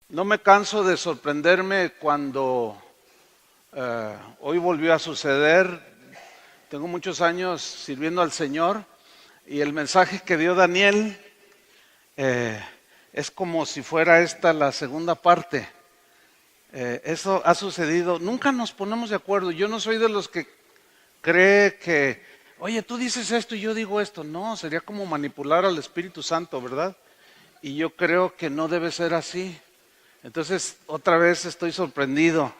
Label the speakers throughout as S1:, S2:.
S1: No me canso de sorprenderme cuando hoy volvió a suceder. Tengo muchos años sirviendo al Señor y el mensaje que dio Daniel es como si fuera esta la segunda parte. Eso ha sucedido. Nunca nos ponemos de acuerdo. Yo no soy de los que cree que, oye, tú dices esto y yo digo esto. No, sería como manipular al Espíritu Santo, ¿verdad? Y yo creo que no debe ser así. Entonces, otra vez estoy sorprendido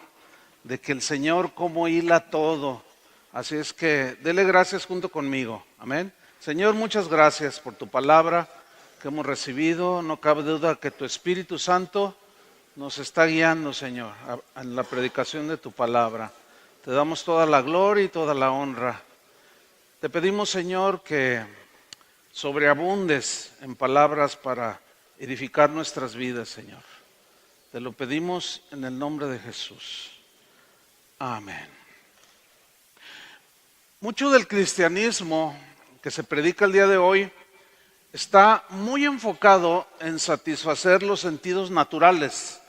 S1: de que el Señor cómo hila todo. Así es que dele gracias junto conmigo. Amén. Señor, muchas gracias por tu palabra que hemos recibido. No cabe duda que tu Espíritu Santo nos está guiando, Señor, en la predicación de tu palabra. Te damos toda la gloria y toda la honra. Te pedimos, Señor, que sobreabundes en palabras para edificar nuestras vidas, Señor. Te lo pedimos en el nombre de Jesús. Amén. Mucho del cristianismo que se predica el día de hoy está muy enfocado en satisfacer los sentidos naturales,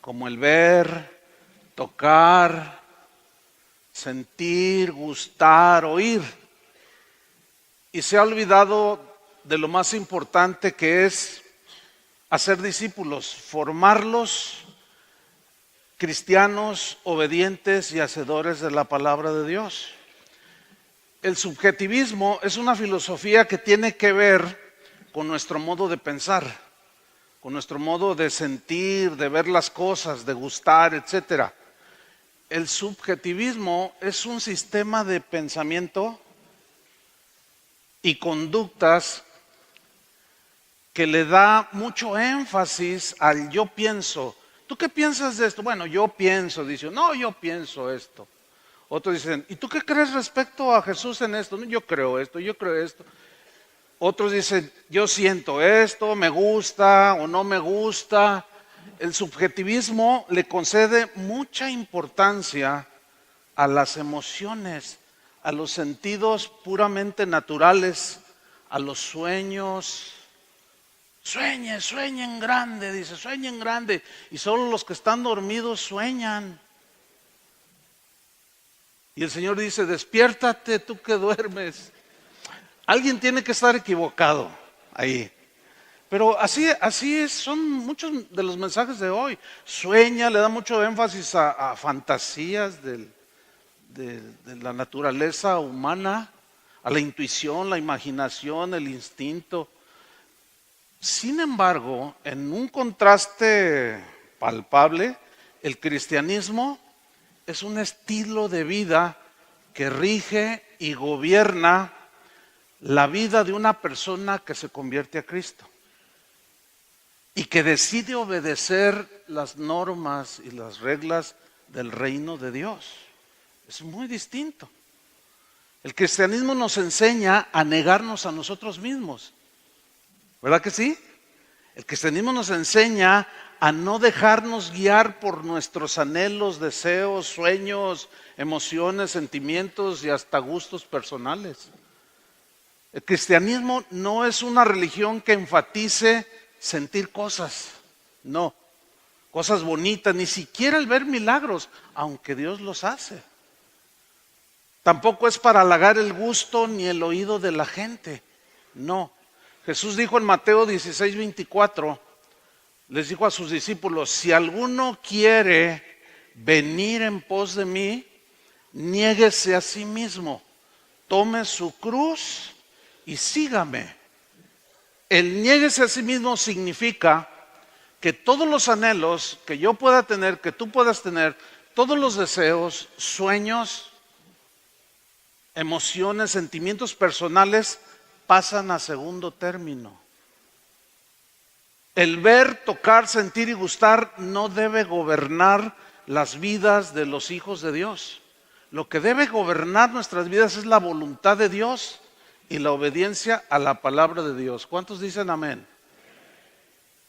S1: como el ver, tocar, sentir, gustar, oír. Y se ha olvidado de lo más importante, que es hacer discípulos, formarlos cristianos obedientes y hacedores de la palabra de Dios. El subjetivismo es una filosofía que tiene que ver con nuestro modo de pensar, con nuestro modo de sentir, de ver las cosas, de gustar, etc. El subjetivismo es un sistema de pensamiento y conductas que le da mucho énfasis al yo pienso. ¿Tú qué piensas de esto? Bueno, yo pienso, dice, no, yo pienso esto. Otros dicen, ¿y tú qué crees respecto a Jesús en esto? No, yo creo esto, yo creo esto. Otros dicen, yo siento esto, me gusta o no me gusta. El subjetivismo le concede mucha importancia a las emociones, a los sentidos puramente naturales, a los sueños. Sueñen grande, dice, sueñen grande. Y solo los que están dormidos sueñan. Y el Señor dice, despiértate tú que duermes. Alguien tiene que estar equivocado ahí. Pero así es, son muchos de los mensajes de hoy. Sueña, le da mucho énfasis a fantasías de la naturaleza humana, a la intuición, la imaginación, el instinto. Sin embargo, en un contraste palpable, el cristianismo es un estilo de vida que rige y gobierna la vida de una persona que se convierte a Cristo y que decide obedecer las normas y las reglas del reino de Dios. Es muy distinto. El cristianismo nos enseña a negarnos a nosotros mismos. ¿Verdad que sí? El cristianismo nos enseña a no dejarnos guiar por nuestros anhelos, deseos, sueños, emociones, sentimientos y hasta gustos personales. El cristianismo no es una religión que enfatice sentir cosas, no, cosas bonitas, ni siquiera el ver milagros, aunque Dios los hace. Tampoco es para halagar el gusto ni el oído de la gente, no. Jesús dijo en Mateo 16:24, les dijo a sus discípulos, si alguno quiere venir en pos de mí, niéguese a sí mismo, tome su cruz y sígame. El niéguese a sí mismo significa que todos los anhelos que yo pueda tener, que tú puedas tener, todos los deseos, sueños, emociones, sentimientos personales, pasan a segundo término. El ver, tocar, sentir y gustar no debe gobernar las vidas de los hijos de Dios. Lo que debe gobernar nuestras vidas es la voluntad de Dios y la obediencia a la palabra de Dios. ¿Cuántos dicen amén?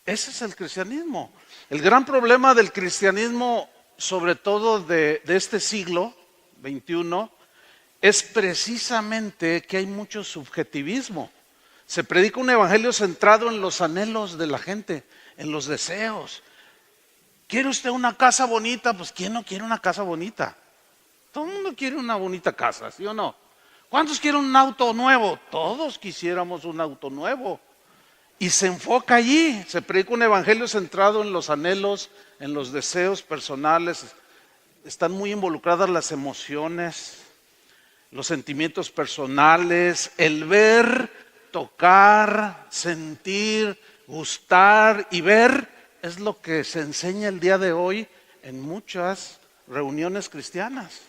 S1: Ese es el cristianismo. El gran problema del cristianismo, sobre todo de este siglo XXI, es precisamente que hay mucho subjetivismo. Se predica un evangelio centrado en los anhelos de la gente, en los deseos. ¿Quiere usted una casa bonita? Pues ¿quién no quiere una casa bonita? Todo el mundo quiere una bonita casa, ¿sí o no? ¿Cuántos quieren un auto nuevo? Todos quisiéramos un auto nuevo. Y se enfoca allí, se predica un evangelio centrado en los anhelos, en los deseos personales. Están muy involucradas las emociones, los sentimientos personales, el ver, tocar, sentir, gustar y ver es lo que se enseña el día de hoy en muchas reuniones cristianas.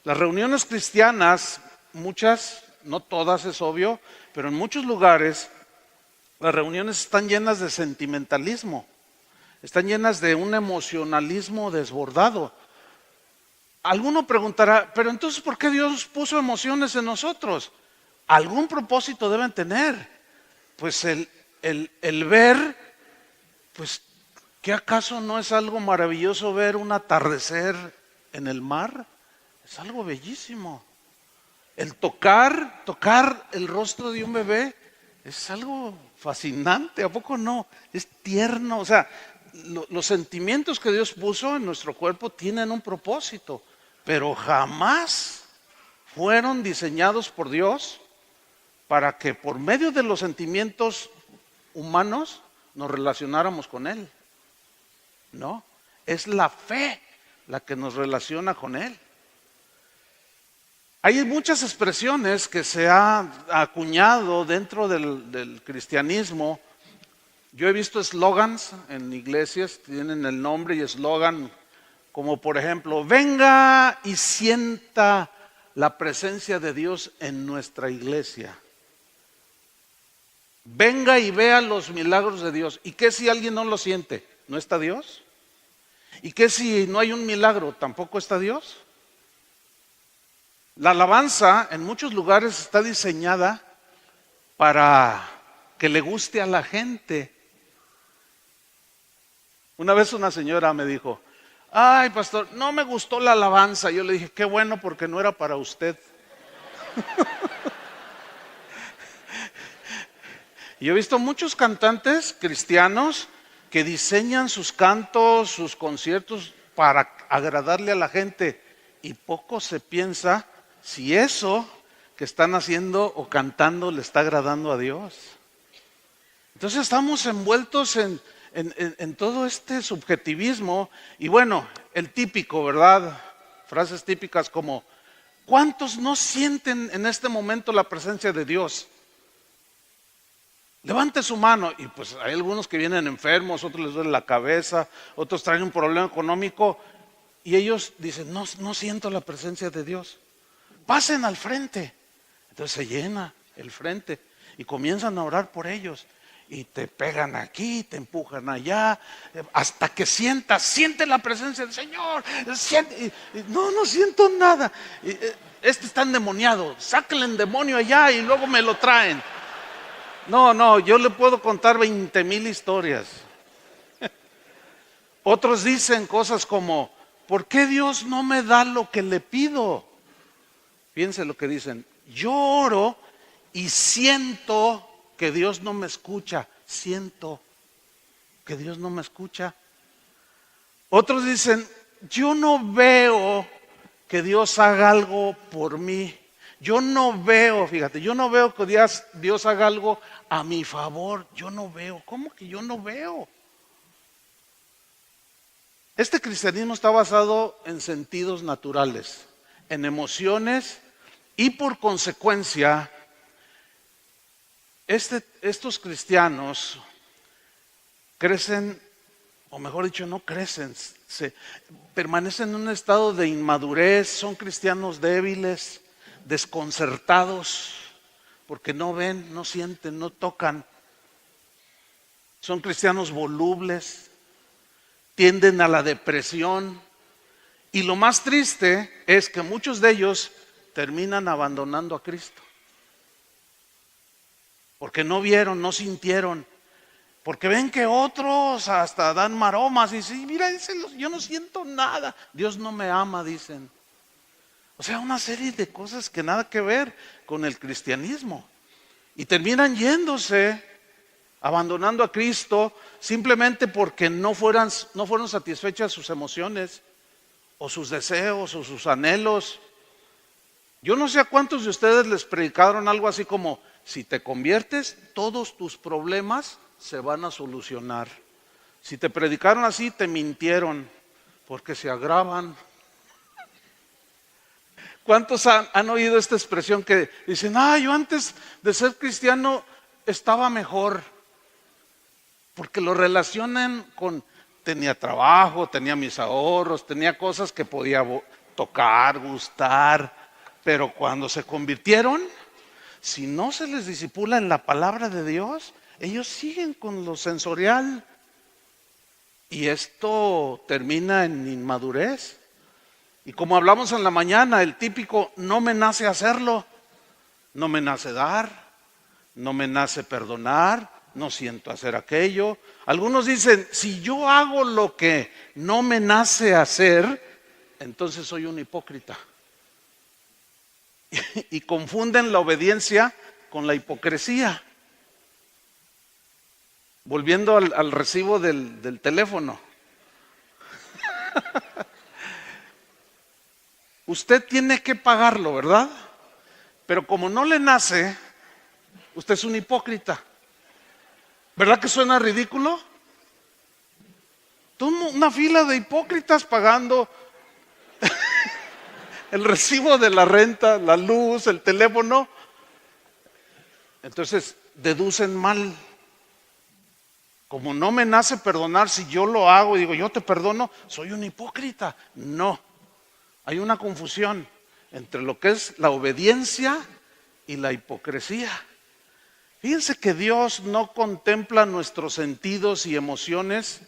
S1: Las reuniones cristianas, muchas, no todas es obvio, pero en muchos lugares las reuniones están llenas de sentimentalismo, están llenas de un emocionalismo desbordado. Alguno preguntará, pero entonces ¿por qué Dios puso emociones en nosotros? Algún propósito deben tener. Pues el ver, pues ¿qué acaso no es algo maravilloso ver un atardecer en el mar? Es algo bellísimo. El tocar el rostro de un bebé es algo fascinante, ¿a poco no? Es tierno, o sea, los sentimientos que Dios puso en nuestro cuerpo tienen un propósito, pero jamás fueron diseñados por Dios para que por medio de los sentimientos humanos nos relacionáramos con Él. No, es la fe la que nos relaciona con Él. Hay muchas expresiones que se han acuñado dentro del cristianismo. Yo he visto eslogans en iglesias, tienen el nombre y eslogan, como por ejemplo, venga y sienta la presencia de Dios en nuestra iglesia. Venga y vea los milagros de Dios. ¿Y qué si alguien no lo siente? ¿No está Dios? ¿Y qué si no hay un milagro? ¿Tampoco está Dios? La alabanza en muchos lugares está diseñada para que le guste a la gente. Una vez una señora me dijo, ay pastor, no me gustó la alabanza. Yo le dije, qué bueno porque no era para usted. Y he visto muchos cantantes cristianos que diseñan sus cantos, sus conciertos para agradarle a la gente. Y poco se piensa si eso que están haciendo o cantando le está agradando a Dios. Entonces estamos envueltos en todo este subjetivismo. Y bueno, el típico, ¿verdad? Frases típicas como, ¿cuántos no sienten en este momento la presencia de Dios? Levante su mano. Y pues hay algunos que vienen enfermos, otros les duele la cabeza, otros traen un problema económico y ellos dicen, no siento la presencia de Dios. Pasen al frente. Entonces se llena el frente y comienzan a orar por ellos. Y te pegan aquí, te empujan allá, hasta que siente la presencia del Señor. No siento nada. Este está endemoniado, sáquenle el demonio allá y luego me lo traen. No, yo le puedo contar 20,000 historias. Otros dicen cosas como, ¿por qué Dios no me da lo que le pido? Fíjense lo que dicen, yo oro y siento que Dios no me escucha, siento que Dios no me escucha. Otros dicen, yo no veo que Dios haga algo por mí. Yo no veo, fíjate, yo no veo que Dios haga algo a mi favor. Yo no veo. ¿Cómo que yo no veo? Este cristianismo está basado en sentidos naturales, en emociones y por consecuencia, estos cristianos crecen, o mejor dicho, no crecen, permanecen en un estado de inmadurez, son cristianos débiles, desconcertados, porque no ven, no sienten, no tocan. Son cristianos volubles, tienden a la depresión. Y lo más triste es que muchos de ellos terminan abandonando a Cristo. Porque no vieron, no sintieron. Porque ven que otros hasta dan maromas y dicen, mira, yo no siento nada. Dios no me ama, dicen. O sea, una serie de cosas que nada que ver con el cristianismo. Y terminan yéndose abandonando a Cristo simplemente porque no fueron satisfechas sus emociones o sus deseos o sus anhelos. Yo no sé a cuántos de ustedes les predicaron algo así como: si te conviertes, todos tus problemas se van a solucionar. Si te predicaron así, te mintieron, porque se agravan. ¿Cuántos han oído esta expresión que dicen: yo antes de ser cristiano estaba mejor? Porque lo relacionan con: tenía trabajo, tenía mis ahorros, tenía cosas que podía tocar, gustar. Pero cuando se convirtieron, si no se les discipula en la palabra de Dios, ellos siguen con lo sensorial. Y esto termina en inmadurez. Y como hablamos en la mañana, el típico: no me nace hacerlo, no me nace dar, no me nace perdonar, no siento hacer aquello. Algunos dicen: si yo hago lo que no me nace hacer, entonces soy un hipócrita. Y confunden la obediencia con la hipocresía. Volviendo al recibo del teléfono. Usted tiene que pagarlo, ¿verdad? Pero como no le nace, usted es un hipócrita. ¿Verdad que suena ridículo? Una fila de hipócritas pagando el recibo de la renta, la luz, el teléfono. Entonces deducen mal. Como no me nace perdonar, si yo lo hago y digo: yo te perdono, soy un hipócrita. No, hay una confusión entre lo que es la obediencia y la hipocresía. Fíjense que Dios no contempla nuestros sentidos y emociones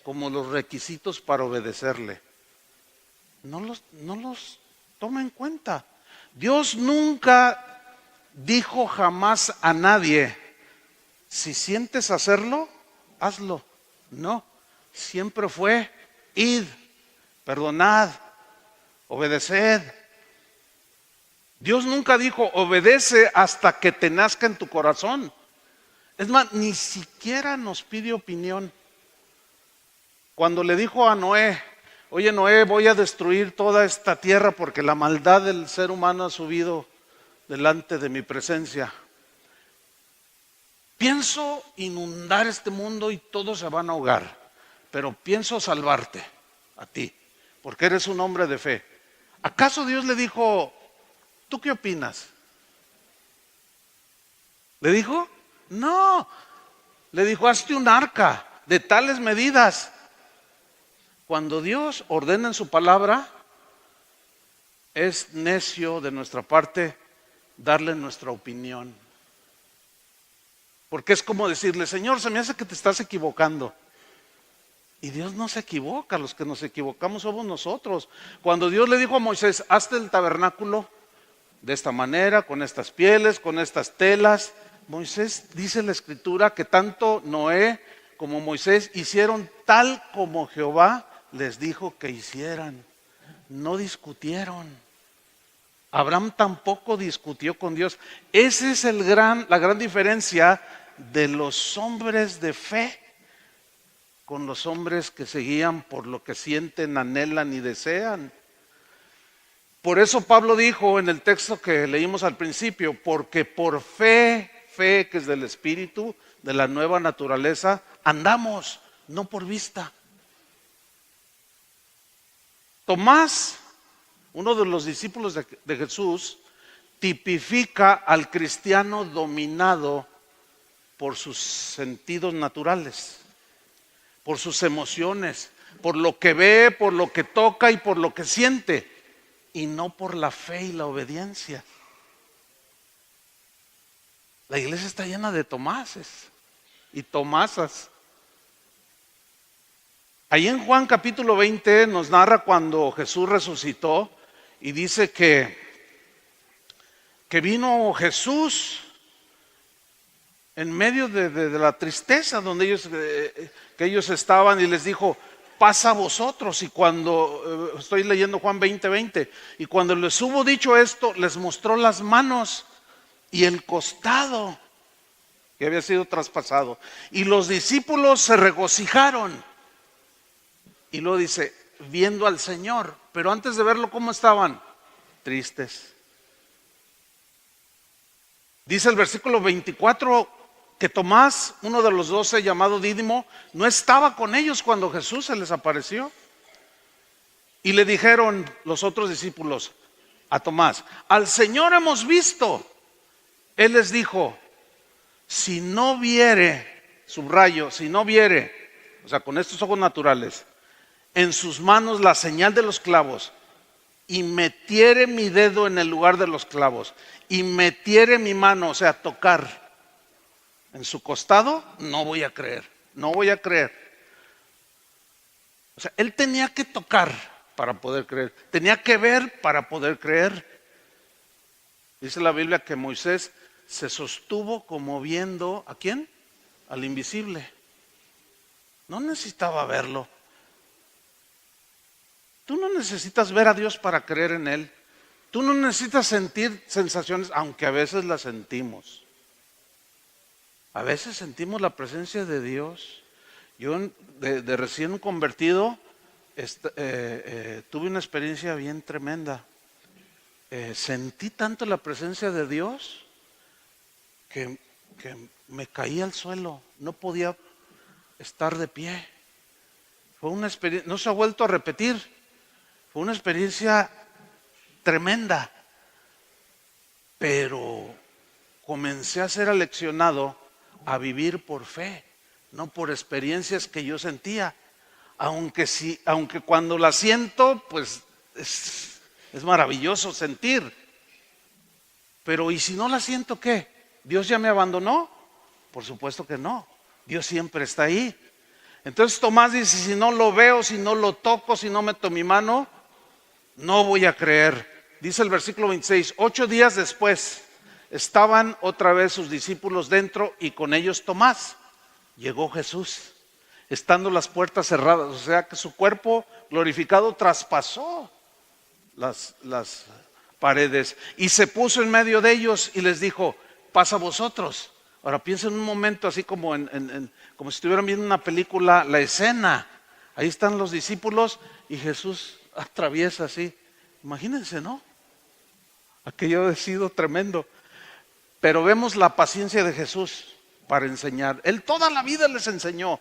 S1: como los requisitos para obedecerle. No los toma en cuenta. Dios nunca dijo jamás a nadie: si sientes hacerlo, hazlo. No, siempre fue: id, perdonad, obedeced. Dios nunca dijo: obedece hasta que te nazca en tu corazón. Es más, ni siquiera nos pide opinión. Cuando le dijo a Noé: oye Noé, voy a destruir toda esta tierra porque la maldad del ser humano ha subido delante de mi presencia. Pienso inundar este mundo y todos se van a ahogar, pero pienso salvarte a ti, porque eres un hombre de fe. ¿Acaso Dios le dijo: ¿tú qué opinas? ¿Le dijo? No. Le dijo: hazte un arca de tales medidas. Cuando Dios ordena en su palabra, es necio de nuestra parte darle nuestra opinión. Porque es como decirle: Señor, se me hace que te estás equivocando. Y Dios no se equivoca, los que nos equivocamos somos nosotros. Cuando Dios le dijo a Moisés: hazte el tabernáculo de esta manera, con estas pieles, con estas telas. Moisés, dice la Escritura, que tanto Noé como Moisés hicieron tal como Jehová les dijo que hicieran. No discutieron. Abraham tampoco discutió con Dios. Esa es la gran diferencia de los hombres de fe con los hombres que se guían por lo que sienten, anhelan y desean. Por eso Pablo dijo en el texto que leímos al principio: porque por fe que es del Espíritu, de la nueva naturaleza, andamos, no por vista. Tomás, uno de los discípulos de Jesús, tipifica al cristiano dominado por sus sentidos naturales, por sus emociones, por lo que ve, por lo que toca y por lo que siente, y no por la fe y la obediencia. La iglesia está llena de Tomases y Tomasas. Ahí en Juan capítulo 20 nos narra cuando Jesús resucitó y dice que vino Jesús en medio de la tristeza donde ellos estaban, y les dijo: pasa a vosotros. Y cuando estoy leyendo Juan 20, y cuando les hubo dicho esto, les mostró las manos y el costado. que había sido traspasado. Y los discípulos se regocijaron. Y luego dice, viendo al Señor. Pero antes de verlo, ¿cómo estaban? Tristes. Dice el versículo 24 que Tomás, uno de los 12 llamado Dídimo, no estaba con ellos cuando Jesús se les apareció. Y le dijeron los otros discípulos a Tomás, al Señor hemos visto. Él les dijo, si no viere, subrayo, si no viere, o sea, con estos ojos naturales, en sus manos la señal de los clavos, y metiere mi dedo en el lugar de los clavos, y metiere mi mano, o sea, tocar en su costado, no voy a creer, no voy a creer. O sea, él tenía que tocar para poder creer, tenía que ver para poder creer. Dice la Biblia que Moisés se sostuvo como viendo, ¿a quién? Al invisible. No necesitaba verlo. Tú no necesitas ver a Dios para creer en Él. Tú no necesitas sentir sensaciones, aunque a veces las sentimos. A veces sentimos la presencia de Dios. Yo de recién convertido tuve una experiencia bien tremenda. Sentí tanto la presencia de Dios que me caí al suelo. No podía estar de pie. Fue una experiencia, no se ha vuelto a repetir. Fue una experiencia tremenda, pero comencé a ser aleccionado a vivir por fe, no por experiencias que yo sentía, aunque cuando la siento, pues es maravilloso sentir, pero ¿y si no la siento qué? ¿Dios ya me abandonó? Por supuesto que no, Dios siempre está ahí. Entonces Tomás dice, si no lo veo, si no lo toco, si no meto mi mano, no voy a creer. Dice el versículo 26, 8 días después estaban otra vez sus discípulos dentro y con ellos Tomás. Llegó Jesús, estando las puertas cerradas, o sea que su cuerpo glorificado traspasó las paredes y se puso en medio de ellos y les dijo, pasa vosotros. Ahora piensa en un momento así como como si estuvieran viendo una película, la escena. Ahí están los discípulos y Jesús atraviesa así. Imagínense, ¿no? Aquello ha sido tremendo. Pero vemos la paciencia de Jesús para enseñar. Él toda la vida les enseñó.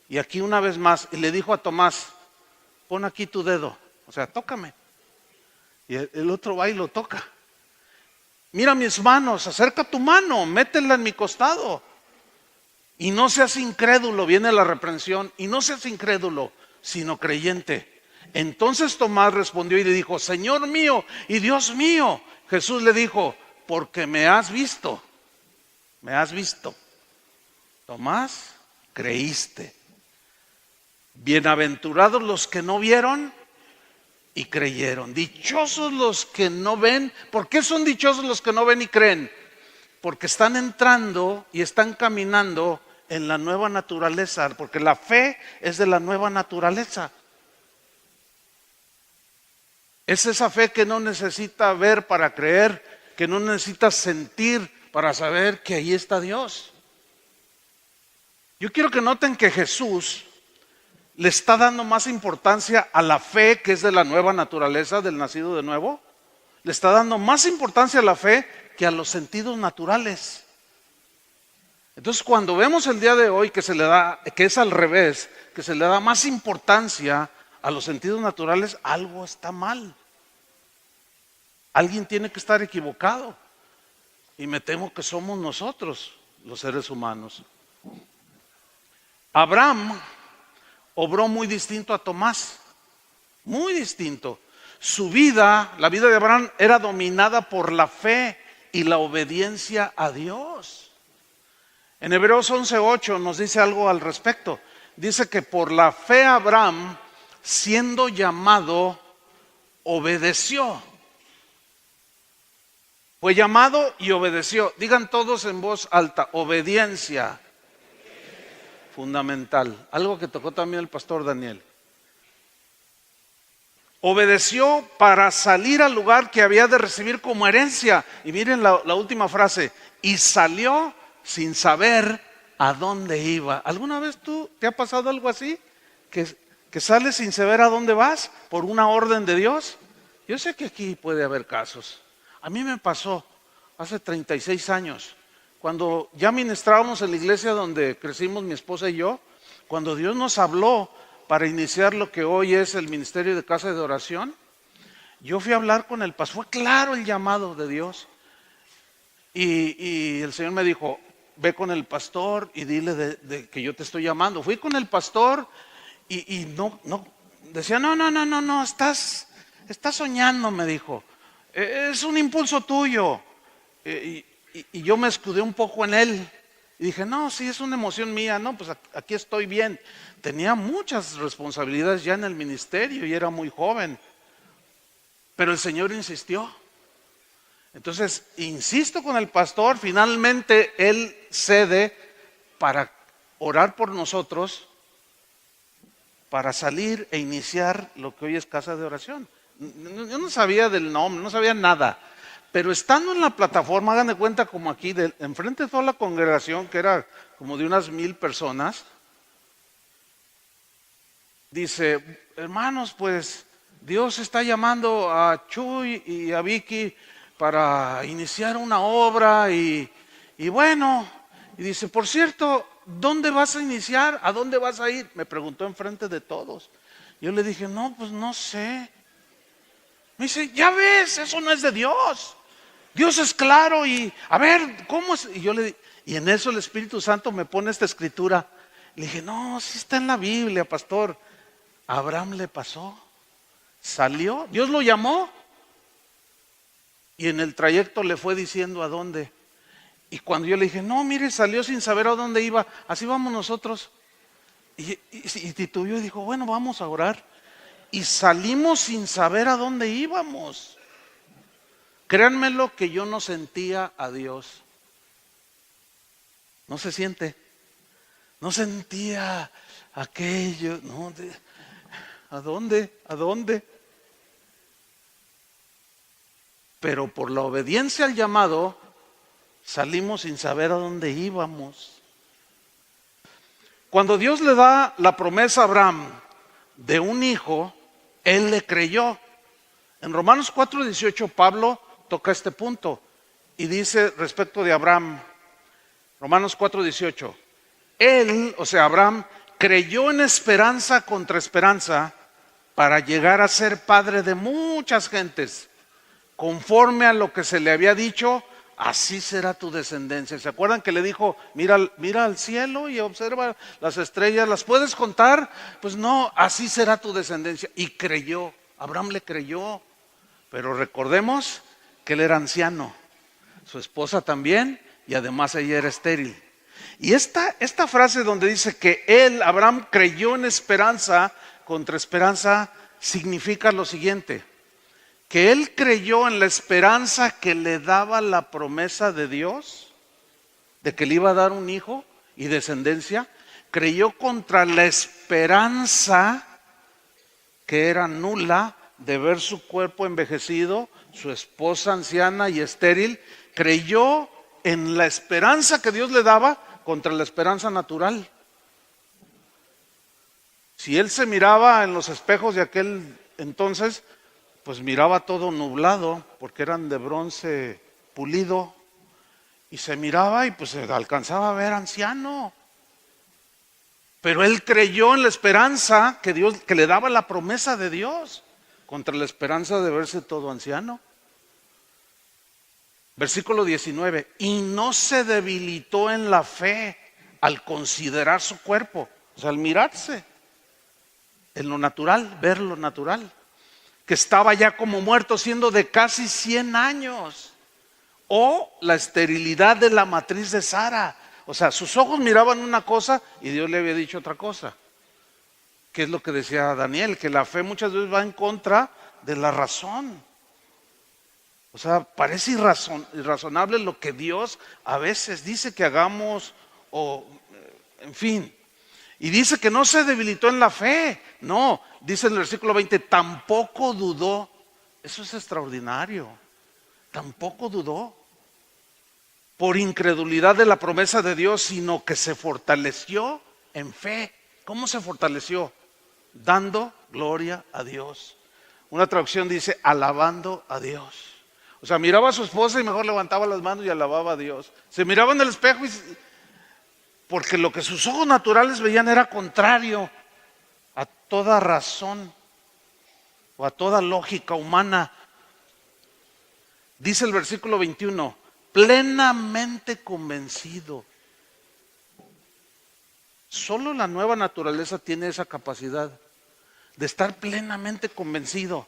S1: Y aquí una vez más, y le dijo a Tomás, pon aquí tu dedo, o sea, tócame. Y el otro va y lo toca. Mira mis manos, acerca tu mano, métela en mi costado. Y no seas incrédulo, viene la reprensión, y no seas incrédulo, sino creyente. Entonces Tomás respondió y le dijo, Señor mío y Dios mío. Jesús le dijo, porque me has visto, me has visto. Tomás, creíste. Bienaventurados los que no vieron y creyeron. Dichosos los que no ven. ¿Por qué son dichosos los que no ven y creen? Porque están entrando y están caminando en la nueva naturaleza, porque la fe es de la nueva naturaleza. Es esa fe que no necesita ver para creer, que no necesita sentir para saber que ahí está Dios. Yo quiero que noten que Jesús le está dando más importancia a la fe que es de la nueva naturaleza, del nacido de nuevo. Le está dando más importancia a la fe que a los sentidos naturales. Entonces cuando vemos el día de hoy que es al revés, que se le da más importancia a los sentidos naturales, algo está mal. Alguien tiene que estar equivocado. Y me temo que somos nosotros, los seres humanos. Abraham obró muy distinto a Tomás. Muy distinto. Su vida, la vida de Abraham, era dominada por la fe y la obediencia a Dios. En Hebreos 11:8 nos dice algo al respecto. Dice que por la fe Abraham, siendo llamado, obedeció. Fue llamado y obedeció. Digan todos en voz alta, obediencia. Fundamental. Algo que tocó también el pastor Daniel. Obedeció para salir al lugar que había de recibir como herencia. Y miren la última frase. Y salió sin saber a dónde iba. ¿Alguna vez tú te ha pasado algo así? Que sales sin saber a dónde vas por una orden de Dios. Yo sé que aquí puede haber casos. A mí me pasó hace 36 años, cuando ya ministrábamos en la iglesia donde crecimos mi esposa y yo, cuando Dios nos habló para iniciar lo que hoy es el ministerio de casa de oración. Yo fui a hablar con el pastor, fue claro el llamado de Dios. Y el Señor me dijo, ve con el pastor y dile de que yo te estoy llamando. Fui con el pastor y no, decía, no, estás soñando, me dijo. Es un impulso tuyo. Y yo me escudé un poco en él. Y dije, no, sí, es una emoción mía. No, pues aquí estoy bien. Tenía muchas responsabilidades ya en el ministerio y era muy joven. Pero el Señor insistió. Entonces, insisto con el pastor, finalmente él cede para orar por nosotros, para salir e iniciar lo que hoy es casa de oración. Yo no sabía del nombre, no sabía nada, pero estando en la plataforma, hagan de cuenta como aquí, enfrente de toda la congregación, que era como de unas 1000 personas, dice, hermanos, pues Dios está llamando a Chuy y a Vicky para iniciar una obra y bueno, y dice, por cierto, ¿dónde vas a iniciar? ¿A dónde vas a ir? Me preguntó enfrente de todos. Yo le dije, no, pues no sé. Me dice, ya ves, eso no es de Dios. Dios es claro y a ver, ¿cómo es? Y en eso el Espíritu Santo me pone esta escritura. Le dije, no, sí está en la Biblia, pastor. A Abraham le pasó. Salió, Dios lo llamó. Y en el trayecto le fue diciendo a dónde. Y cuando yo le dije, no, mire, salió sin saber a dónde iba. Así vamos nosotros. Y titubeó y dijo, bueno, vamos a orar. Y salimos sin saber a dónde íbamos. Créanmelo que yo no sentía a Dios. No se siente. No sentía aquello. No, ¿a dónde? ¿A dónde? Pero por la obediencia al llamado, salimos sin saber a dónde íbamos. Cuando Dios le da la promesa a Abraham de un hijo, él le creyó. En Romanos 4:18 Pablo toca este punto y dice respecto de Abraham, Romanos 4:18, él, o sea Abraham, creyó en esperanza contra esperanza para llegar a ser padre de muchas gentes. Conforme a lo que se le había dicho, así será tu descendencia. ¿Se acuerdan que le dijo, mira al cielo y observa las estrellas, las puedes contar? Pues no, así será tu descendencia. Y creyó, Abraham le creyó, pero recordemos que él era anciano, su esposa también, y además ella era estéril. Y esta frase donde dice que él, Abraham, creyó en esperanza contra esperanza, significa lo siguiente: que él creyó en la esperanza que le daba la promesa de Dios, de que le iba a dar un hijo y descendencia. Creyó contra la esperanza que era nula de ver su cuerpo envejecido, su esposa anciana y estéril. Creyó en la esperanza que Dios le daba contra la esperanza natural. Si él se miraba en los espejos de aquel entonces, pues miraba todo nublado, porque eran de bronce pulido, y se miraba y pues se alcanzaba a ver anciano. Pero él creyó en la esperanza que le daba la promesa de Dios, contra la esperanza de verse todo anciano. Versículo 19, y no se debilitó en la fe al considerar su cuerpo, o sea, al mirarse en lo natural, ver lo natural, que estaba ya como muerto, siendo de casi 100 años, o la esterilidad de la matriz de Sara. O sea, sus ojos miraban una cosa y Dios le había dicho otra cosa. ¿Qué es lo que decía Daniel? Que la fe muchas veces va en contra de la razón. O sea, parece irrazonable lo que Dios a veces dice que hagamos, o en fin. Y dice que no se debilitó en la fe. No, dice en el versículo 20, tampoco dudó. Eso es extraordinario. Tampoco dudó. por incredulidad de la promesa de Dios, sino que se fortaleció en fe. ¿Cómo se fortaleció? Dando gloria a Dios. Una traducción dice alabando a Dios. O sea, miraba a su esposa y mejor levantaba las manos y alababa a Dios. Se miraba en el espejo porque lo que sus ojos naturales veían era contrario a toda razón o a toda lógica humana. Dice el versículo 21, plenamente convencido. Solo la nueva naturaleza tiene esa capacidad de estar plenamente convencido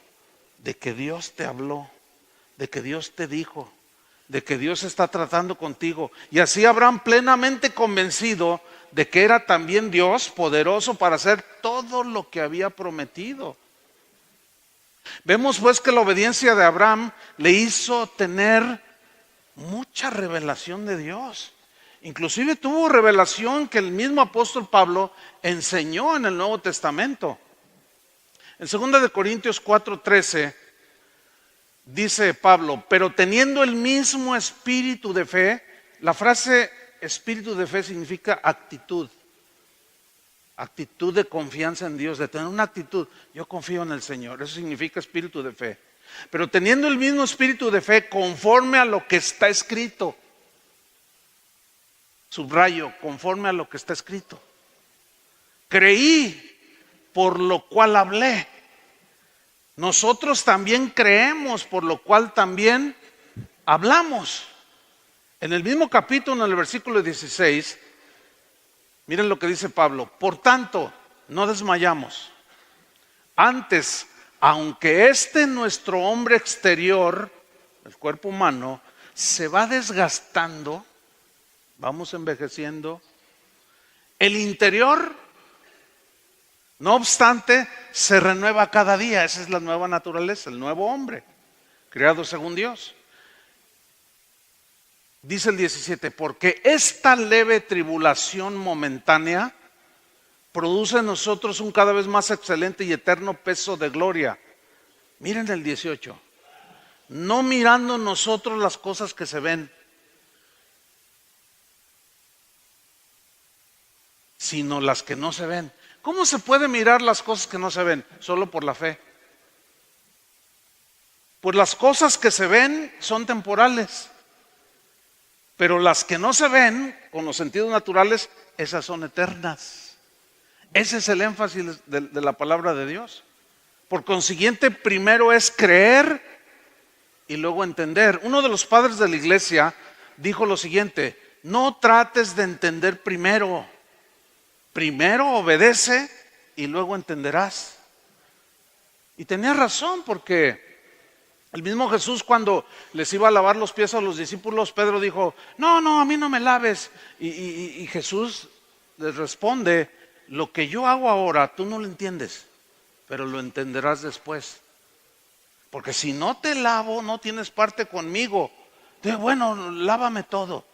S1: de que Dios te habló, de que Dios te dijo, de que Dios está tratando contigo. Y así Abraham plenamente convencido de que era también Dios poderoso para hacer todo lo que había prometido. Vemos pues que la obediencia de Abraham le hizo tener mucha revelación de Dios. Inclusive tuvo revelación que el mismo apóstol Pablo enseñó en el Nuevo Testamento. En 2 de Corintios 4:13 dice Pablo, pero teniendo el mismo espíritu de fe, la frase espíritu de fe significa actitud. Actitud de confianza en Dios, de tener una actitud, yo confío en el Señor, eso significa espíritu de fe. Pero teniendo el mismo espíritu de fe conforme a lo que está escrito, subrayo, conforme a lo que está escrito. Creí, por lo cual hablé. Nosotros también creemos, por lo cual también hablamos. En el mismo capítulo, en el versículo 16, miren lo que dice Pablo. Por tanto, no desmayamos. Antes, aunque nuestro hombre exterior, el cuerpo humano, se va desgastando, vamos envejeciendo, el interior, no obstante, se renueva cada día. Esa es la nueva naturaleza, el nuevo hombre, creado según Dios. Dice el 17, porque esta leve tribulación momentánea produce en nosotros un cada vez más excelente y eterno peso de gloria. Miren el 18, no mirando nosotros las cosas que se ven, sino las que no se ven. ¿Cómo se puede mirar las cosas que no se ven? Solo por la fe. Pues las cosas que se ven son temporales, pero las que no se ven con los sentidos naturales, esas son eternas. Ese es el énfasis de la palabra de Dios. Por consiguiente, primero es creer y luego entender. Uno de los padres de la iglesia dijo lo siguiente: no trates de entender primero. Primero obedece y luego entenderás. Y tenía razón, porque el mismo Jesús, cuando les iba a lavar los pies a los discípulos, Pedro dijo, no, a mí no me laves. Y Jesús les responde, lo que yo hago ahora, tú no lo entiendes, pero lo entenderás después. Porque si no te lavo, no tienes parte conmigo. Entonces, bueno, lávame todo.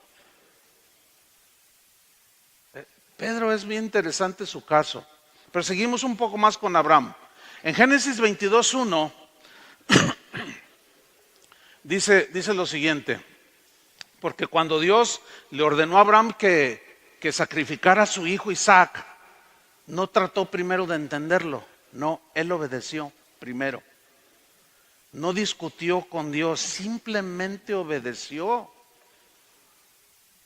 S1: Pedro, es bien interesante su caso. Pero seguimos un poco más con Abraham. En Génesis 22:1 dice lo siguiente. Porque cuando Dios le ordenó a Abraham que sacrificara a su hijo Isaac, no trató primero de entenderlo. No, él obedeció primero. No discutió con Dios, simplemente obedeció.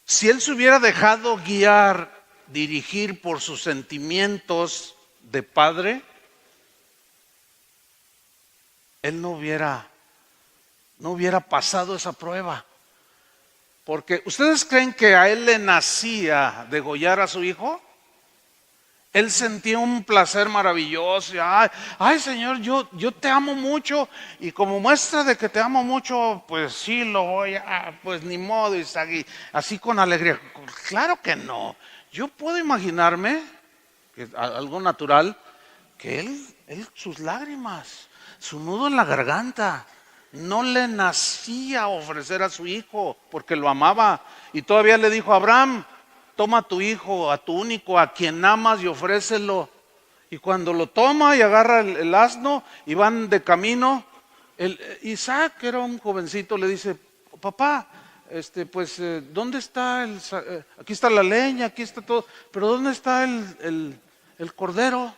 S1: Si él se hubiera dejado guiar, dirigir por sus sentimientos de padre, él no hubiera pasado esa prueba. Porque ¿ustedes creen que a él le nacía degollar a su hijo? Él sentía un placer maravilloso. Ay Señor, yo te amo mucho, y como muestra de que te amo mucho, pues sí lo voy a, pues ni modo, Isaac, así con alegría. Claro que no. Yo puedo imaginarme, que algo natural, que él sus lágrimas, su nudo en la garganta, no le nacía ofrecer a su hijo porque lo amaba. Y todavía le dijo a Abraham, toma a tu hijo, a tu único, a quien amas, y ofrécelo. Y cuando lo toma y agarra el asno y van de camino, Isaac, que era un jovencito, le dice, papá, ¿dónde está aquí está la leña, aquí está todo, pero ¿dónde está el cordero?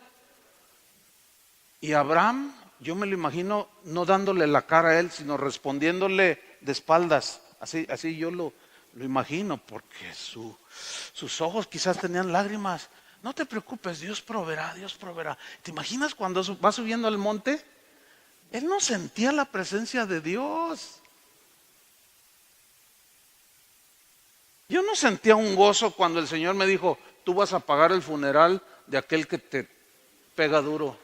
S1: Y Abraham, yo me lo imagino no dándole la cara a él, sino respondiéndole de espaldas. Así yo lo imagino, porque sus ojos quizás tenían lágrimas. No te preocupes, Dios proveerá, Dios proveerá. ¿Te imaginas cuando va subiendo al monte? Él no sentía la presencia de Dios. Yo no sentía un gozo cuando el Señor me dijo, tú vas a pagar el funeral de aquel que te pega duro.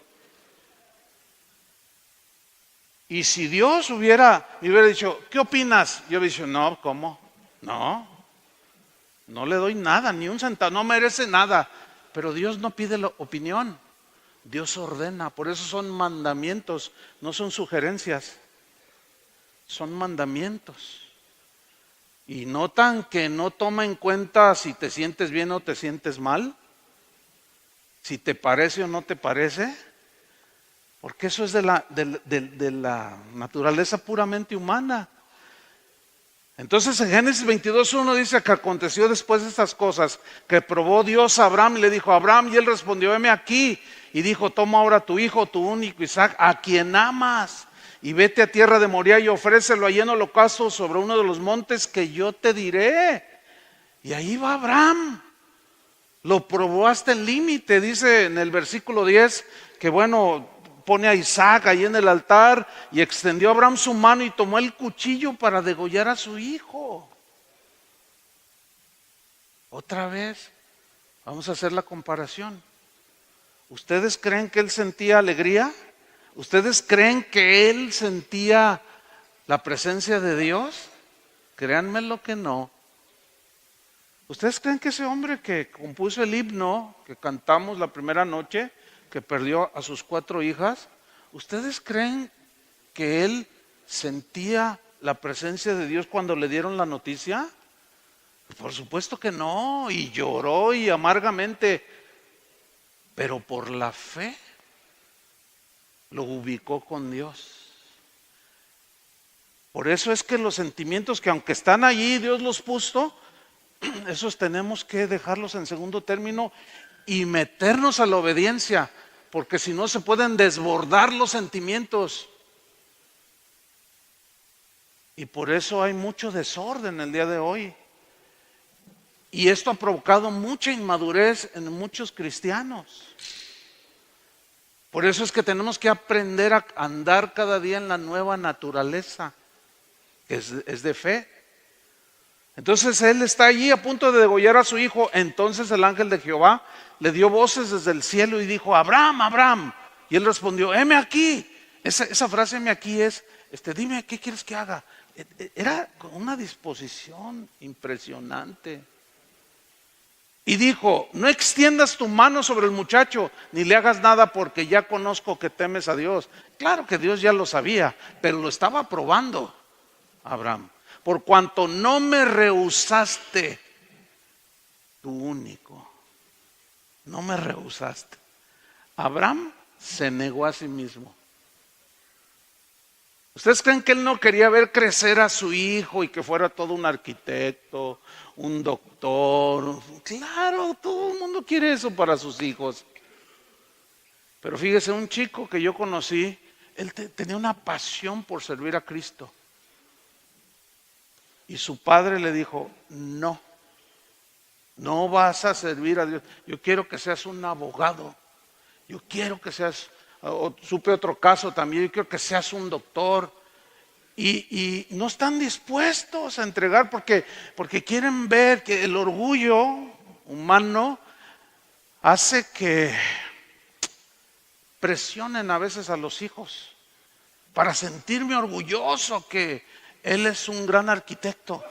S1: Y si Dios me hubiera dicho, ¿qué opinas? Yo hubiera dicho, no, ¿cómo? No le doy nada, ni un centavo, no merece nada. Pero Dios no pide la opinión, Dios ordena. Por eso son mandamientos, no son sugerencias, son mandamientos. Y notan que no toma en cuenta si te sientes bien o te sientes mal, si te parece o no te parece, porque eso es de la naturaleza puramente humana. Entonces en Génesis 22:1 dice que aconteció después de estas cosas, que probó Dios a Abraham y le dijo, Abraham, y él respondió, heme aquí. Y dijo, toma ahora tu hijo, tu único Isaac, a quien amas, y vete a tierra de Moriah y ofrécelo allí en holocausto sobre uno de los montes que yo te diré. Y ahí va Abraham. Lo probó hasta el límite, dice en el versículo 10, que pone a Isaac ahí en el altar y extendió a Abraham su mano y tomó el cuchillo para degollar a su hijo. Otra vez, vamos a hacer la comparación. ¿Ustedes creen que él sentía alegría? ¿Ustedes creen que él sentía la presencia de Dios? Créanme lo que no. ¿Ustedes creen que ese hombre que compuso el himno que cantamos la primera noche, que perdió a sus 4 hijas, ¿ustedes creen que él sentía la presencia de Dios cuando le dieron la noticia? Por supuesto que no, y lloró y amargamente, pero por la fe lo ubicó con Dios. Por eso es que los sentimientos que aunque están allí, Dios los puso, esos tenemos que dejarlos en segundo término y meternos a la obediencia, porque si no se pueden desbordar los sentimientos. Y por eso hay mucho desorden el día de hoy. Y esto ha provocado mucha inmadurez en muchos cristianos. Por eso es que tenemos que aprender a andar cada día en la nueva naturaleza, que es de fe. Entonces él está allí a punto de degollar a su hijo. Entonces el ángel de Jehová le dio voces desde el cielo y dijo, Abraham, Abraham. Y él respondió, heme aquí. Esa frase, heme aquí, es, dime, ¿qué quieres que haga? Era con una disposición impresionante. Y dijo, no extiendas tu mano sobre el muchacho, ni le hagas nada, porque ya conozco que temes a Dios. Claro que Dios ya lo sabía, pero lo estaba probando Abraham. Por cuanto no me rehusaste tu único, no me rehusaste. Abraham se negó a sí mismo. ¿Ustedes creen que él no quería ver crecer a su hijo y que fuera todo un arquitecto, un doctor? Claro, todo el mundo quiere eso para sus hijos. Pero fíjese, un chico que yo conocí, él tenía una pasión por servir a Cristo. Y su padre le dijo, no vas a servir a Dios. Yo quiero que seas un abogado. Yo quiero que seas, supe otro caso también, yo quiero que seas un doctor. Y no están dispuestos a entregar porque quieren ver que el orgullo humano hace que presionen a veces a los hijos para sentirme orgulloso que él es un gran arquitecto.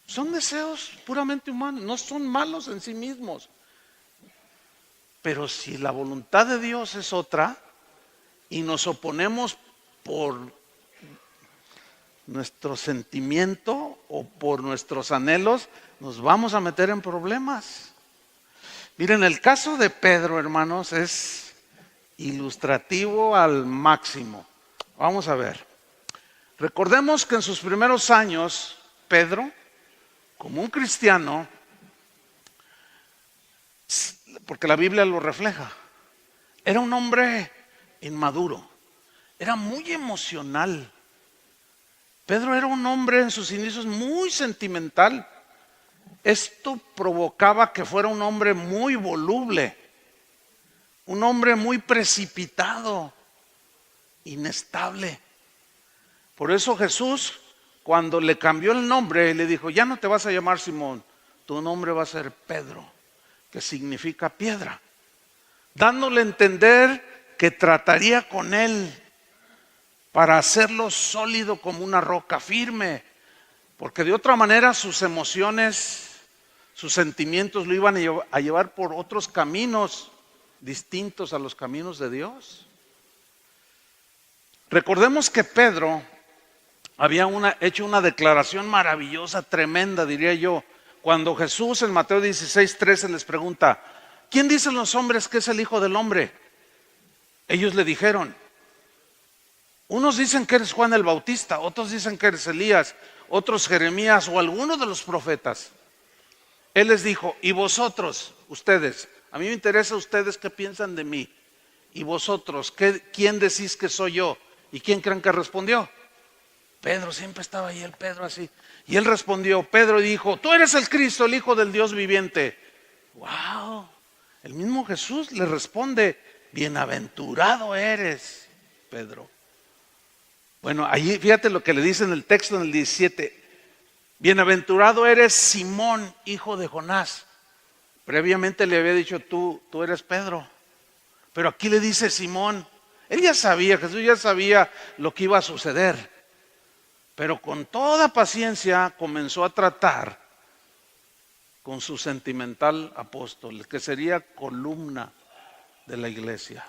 S1: Son deseos puramente humanos, no son malos en sí mismos. Pero si la voluntad de Dios es otra y nos oponemos por nuestro sentimiento o por nuestros anhelos, nos vamos a meter en problemas. Miren, el caso de Pedro, hermanos, es ilustrativo al máximo. Vamos a ver. Recordemos que en sus primeros años Pedro, como un cristiano, porque la Biblia lo refleja, era un hombre inmaduro, era muy emocional. Pedro era un hombre en sus inicios muy sentimental. Esto provocaba que fuera un hombre muy voluble, un hombre muy precipitado, inestable. Por eso Jesús, cuando le cambió el nombre, le dijo: ya no te vas a llamar Simón, tu nombre va a ser Pedro, que significa piedra, dándole a entender que trataría con él para hacerlo sólido como una roca firme, porque de otra manera sus emociones, sus sentimientos lo iban a llevar por otros caminos distintos a los caminos de Dios. Recordemos que Pedro había hecho una declaración maravillosa, tremenda, diría yo, cuando Jesús en Mateo 16:13 les pregunta: ¿quién dicen los hombres que es el Hijo del Hombre? Ellos le dijeron: unos dicen que eres Juan el Bautista, otros dicen que eres Elías, otros Jeremías o alguno de los profetas. Él les dijo: ¿y vosotros, ustedes? A mí me interesa ustedes qué piensan de mí. ¿Y vosotros? ¿Quién decís que soy yo? ¿Y quién creen que respondió? Pedro, siempre estaba ahí el Pedro así. Y él respondió, Pedro dijo: tú eres el Cristo, el Hijo del Dios viviente. ¡Wow! El mismo Jesús le responde: bienaventurado eres, Pedro. Bueno, allí fíjate lo que le dice en el texto en el 17. Bienaventurado eres Simón, hijo de Jonás. Previamente le había dicho: tú eres Pedro. Pero aquí le dice Simón. Él ya sabía, Jesús ya sabía lo que iba a suceder. Pero con toda paciencia comenzó a tratar con su sentimental apóstol, que sería columna de la iglesia.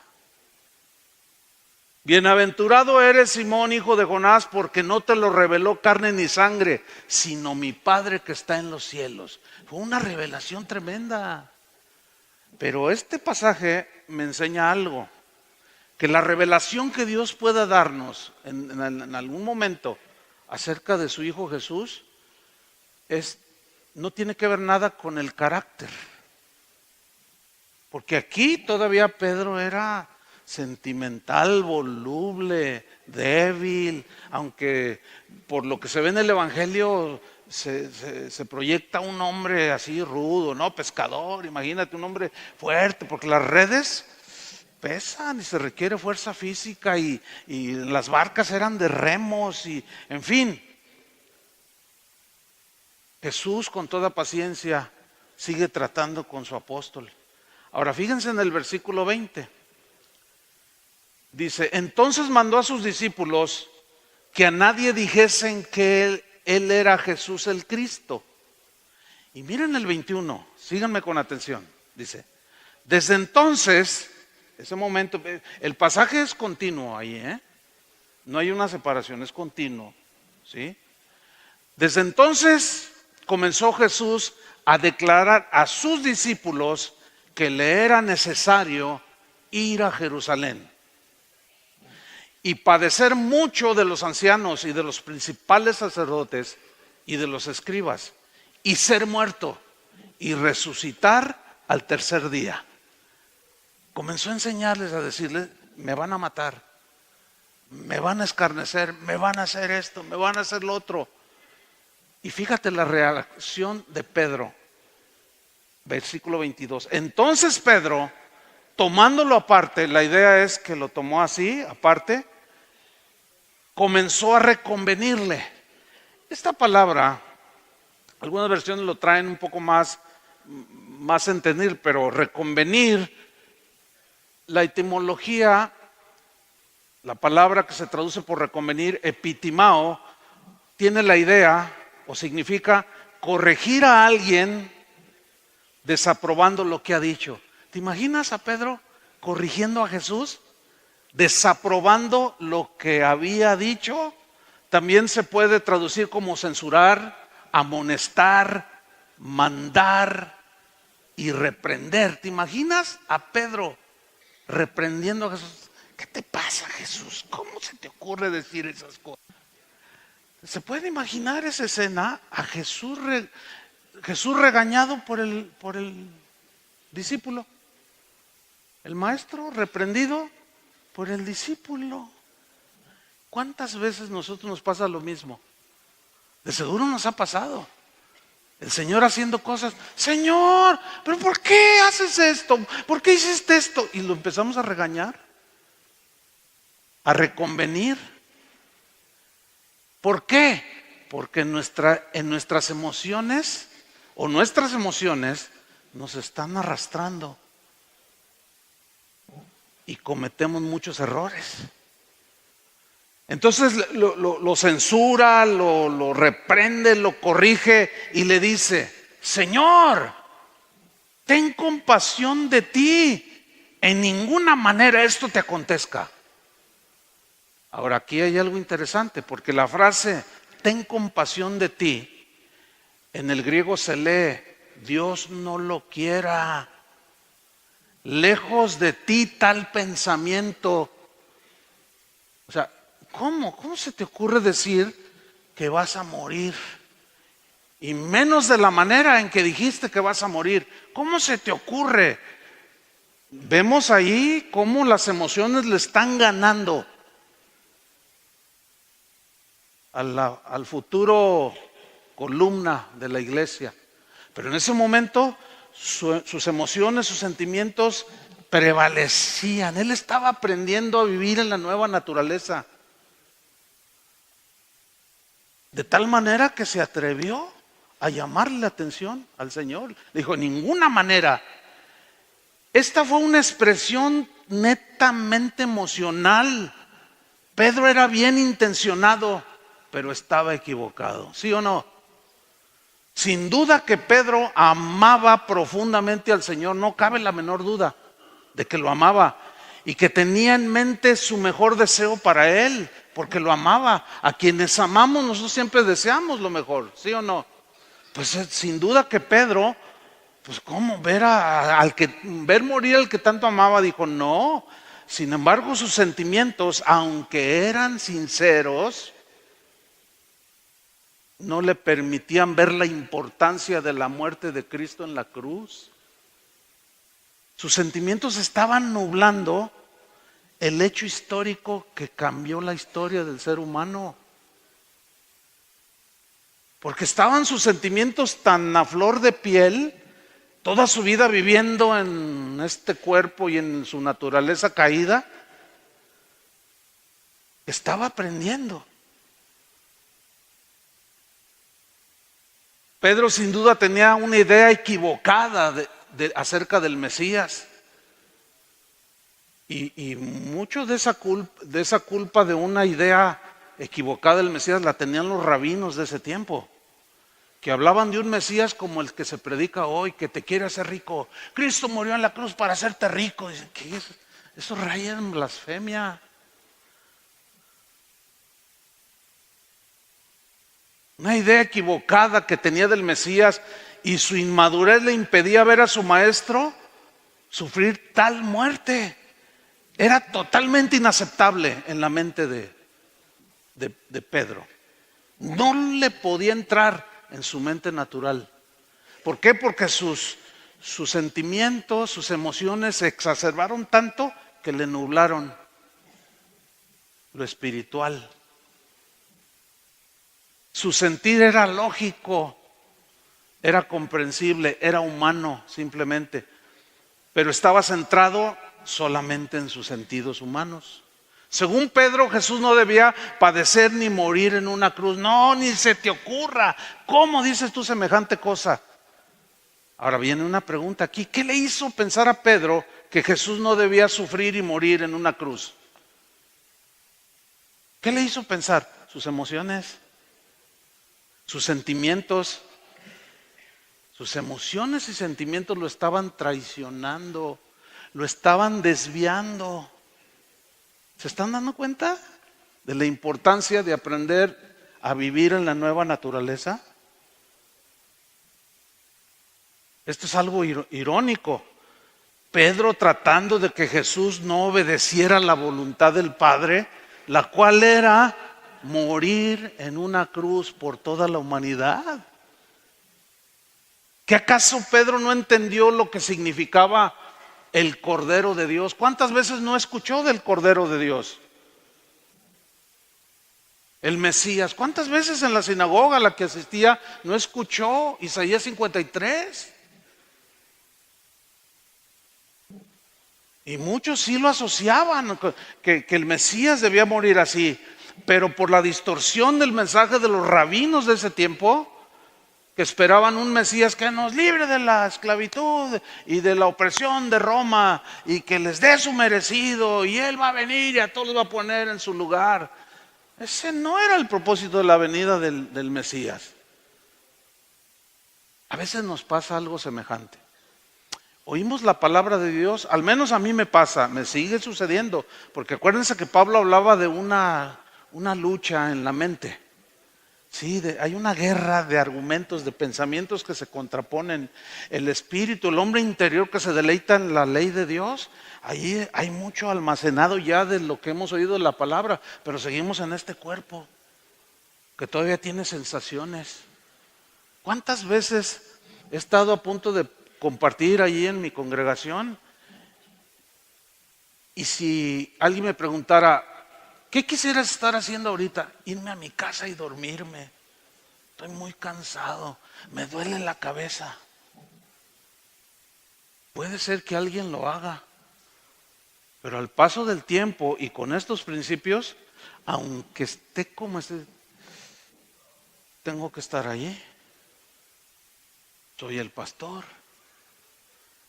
S1: Bienaventurado eres Simón, hijo de Jonás, porque no te lo reveló carne ni sangre, sino mi Padre que está en los cielos. Fue una revelación tremenda. Pero este pasaje me enseña algo, que la revelación que Dios pueda darnos en algún momento acerca de su Hijo Jesús no tiene que ver nada con el carácter. Porque aquí todavía Pedro era sentimental, voluble, débil, aunque por lo que se ve en el Evangelio se proyecta un hombre así rudo, ¿no? Pescador, imagínate un hombre fuerte, porque las redes pesan y se requiere fuerza física y las barcas eran de remos y en fin. Jesús con toda paciencia sigue tratando con su apóstol. Ahora fíjense en el versículo 20. Dice: entonces mandó a sus discípulos que a nadie dijesen que él era Jesús el Cristo. Y miren el 21, síganme con atención. Dice: desde entonces, ese momento, el pasaje es continuo ahí, no hay una separación, es continuo, ¿sí? Desde entonces comenzó Jesús a declarar a sus discípulos que le era necesario ir a Jerusalén y padecer mucho de los ancianos y de los principales sacerdotes y de los escribas, y ser muerto y resucitar al tercer día. Comenzó a enseñarles, a decirles: me van a matar, me van a escarnecer, me van a hacer esto, me van a hacer lo otro. Y fíjate la reacción de Pedro, versículo 22. Entonces Pedro, tomándolo aparte, la idea es que lo tomó así, aparte, comenzó a reconvenirle. Esta palabra, algunas versiones lo traen un poco más entender, pero reconvenir, la etimología, la palabra que se traduce por reconvenir, epitimao, tiene la idea o significa corregir a alguien desaprobando lo que ha dicho. ¿Te imaginas a Pedro corrigiendo a Jesús? Desaprobando lo que había dicho. También se puede traducir como censurar, amonestar, mandar y reprender. ¿Te imaginas a Pedro reprendiendo a Jesús? ¿Qué te pasa, Jesús? ¿Cómo se te ocurre decir esas cosas? ¿Se puede imaginar esa escena? A Jesús regañado por el discípulo. El maestro reprendido por el discípulo. ¿Cuántas veces nosotros nos pasa lo mismo? De seguro nos ha pasado. El Señor haciendo cosas. Señor, ¿pero por qué haces esto? ¿Por qué hiciste esto? Y lo empezamos a regañar, a reconvenir. ¿Por qué? Porque en nuestras emociones nos están arrastrando y cometemos muchos errores. Entonces lo censura, lo reprende, lo corrige y le dice: Señor, ten compasión de ti, en ninguna manera esto te acontezca. Ahora aquí hay algo interesante, porque la frase ten compasión de ti, en el griego se lee: Dios no lo quiera, lejos de ti tal pensamiento. O sea, ¿cómo se te ocurre decir que vas a morir? Y menos de la manera en que dijiste que vas a morir. ¿Cómo se te ocurre? Vemos ahí cómo las emociones le están ganando al futuro columna de la iglesia. Pero en ese momento sus emociones, sus sentimientos prevalecían. Él estaba aprendiendo a vivir en la nueva naturaleza. De tal manera que se atrevió a llamarle la atención al Señor. Le dijo: en ninguna manera. Esta fue una expresión netamente emocional. Pedro era bien intencionado, pero estaba equivocado. ¿Sí o no? Sin duda que Pedro amaba profundamente al Señor. No cabe la menor duda de que lo amaba y que tenía en mente su mejor deseo para él, porque lo amaba. A quienes amamos nosotros siempre deseamos lo mejor, ¿sí o no? Pues sin duda que Pedro, pues cómo ver morir al que tanto amaba, dijo no. Sin embargo, sus sentimientos, aunque eran sinceros, no le permitían ver la importancia de la muerte de Cristo en la cruz. Sus sentimientos estaban nublando el hecho histórico que cambió la historia del ser humano. Porque estaban sus sentimientos tan a flor de piel, toda su vida viviendo en este cuerpo y en su naturaleza caída, estaba aprendiendo. Pedro sin duda tenía una idea equivocada acerca del Mesías. Y mucho de esa culpa de una idea equivocada del Mesías la tenían los rabinos de ese tiempo, que hablaban de un Mesías como el que se predica hoy, que te quiere hacer rico. Cristo murió en la cruz para hacerte rico. Dicen, ¿qué es? Eso raya en blasfemia. Una idea equivocada que tenía del Mesías, y su inmadurez le impedía ver a su maestro sufrir tal muerte. Era totalmente inaceptable en la mente de Pedro. No le podía entrar en su mente natural. ¿Por qué? Porque sus sentimientos, sus emociones se exacerbaron tanto que le nublaron lo espiritual. Su sentir era lógico, era comprensible, era humano simplemente, pero estaba centrado solamente en sus sentidos humanos. Según Pedro, Jesús no debía padecer ni morir en una cruz. No, ni se te ocurra. ¿Cómo dices tú semejante cosa? Ahora viene una pregunta aquí. ¿Qué le hizo pensar a Pedro que Jesús no debía sufrir y morir en una cruz? ¿Qué le hizo pensar? Sus emociones, sus sentimientos. Sus emociones y sentimientos lo estaban traicionando, lo estaban desviando. ¿Se están dando cuenta de la importancia de aprender a vivir en la nueva naturaleza? Esto es algo irónico. Pedro tratando de que Jesús no obedeciera la voluntad del Padre, la cual era morir en una cruz por toda la humanidad. ¿Que acaso Pedro no entendió lo que significaba el Cordero de Dios? ¿Cuántas veces no escuchó del Cordero de Dios? El Mesías. ¿Cuántas veces en la sinagoga a la que asistía no escuchó Isaías 53? Y muchos sí lo asociaban, que el Mesías debía morir así. Pero por la distorsión del mensaje de los rabinos de ese tiempo, que esperaban un Mesías que nos libre de la esclavitud y de la opresión de Roma y que les dé su merecido y Él va a venir y a todos los va a poner en su lugar. Ese no era el propósito de la venida del Mesías. A veces nos pasa algo semejante. Oímos la palabra de Dios, al menos a mí me pasa, me sigue sucediendo, porque acuérdense que Pablo hablaba de una lucha en la mente. Sí, hay una guerra de argumentos, de pensamientos que se contraponen. El espíritu, el hombre interior que se deleita en la ley de Dios, ahí hay mucho almacenado ya de lo que hemos oído de la palabra, pero seguimos en este cuerpo que todavía tiene sensaciones. ¿Cuántas veces he estado a punto de compartir allí en mi congregación? Y si alguien me preguntara, ¿qué quisieras estar haciendo ahorita? Irme a mi casa y dormirme. Estoy muy cansado, me duele la cabeza. Puede ser que alguien lo haga, pero al paso del tiempo y con estos principios, aunque esté como esté, tengo que estar allí. Soy el pastor.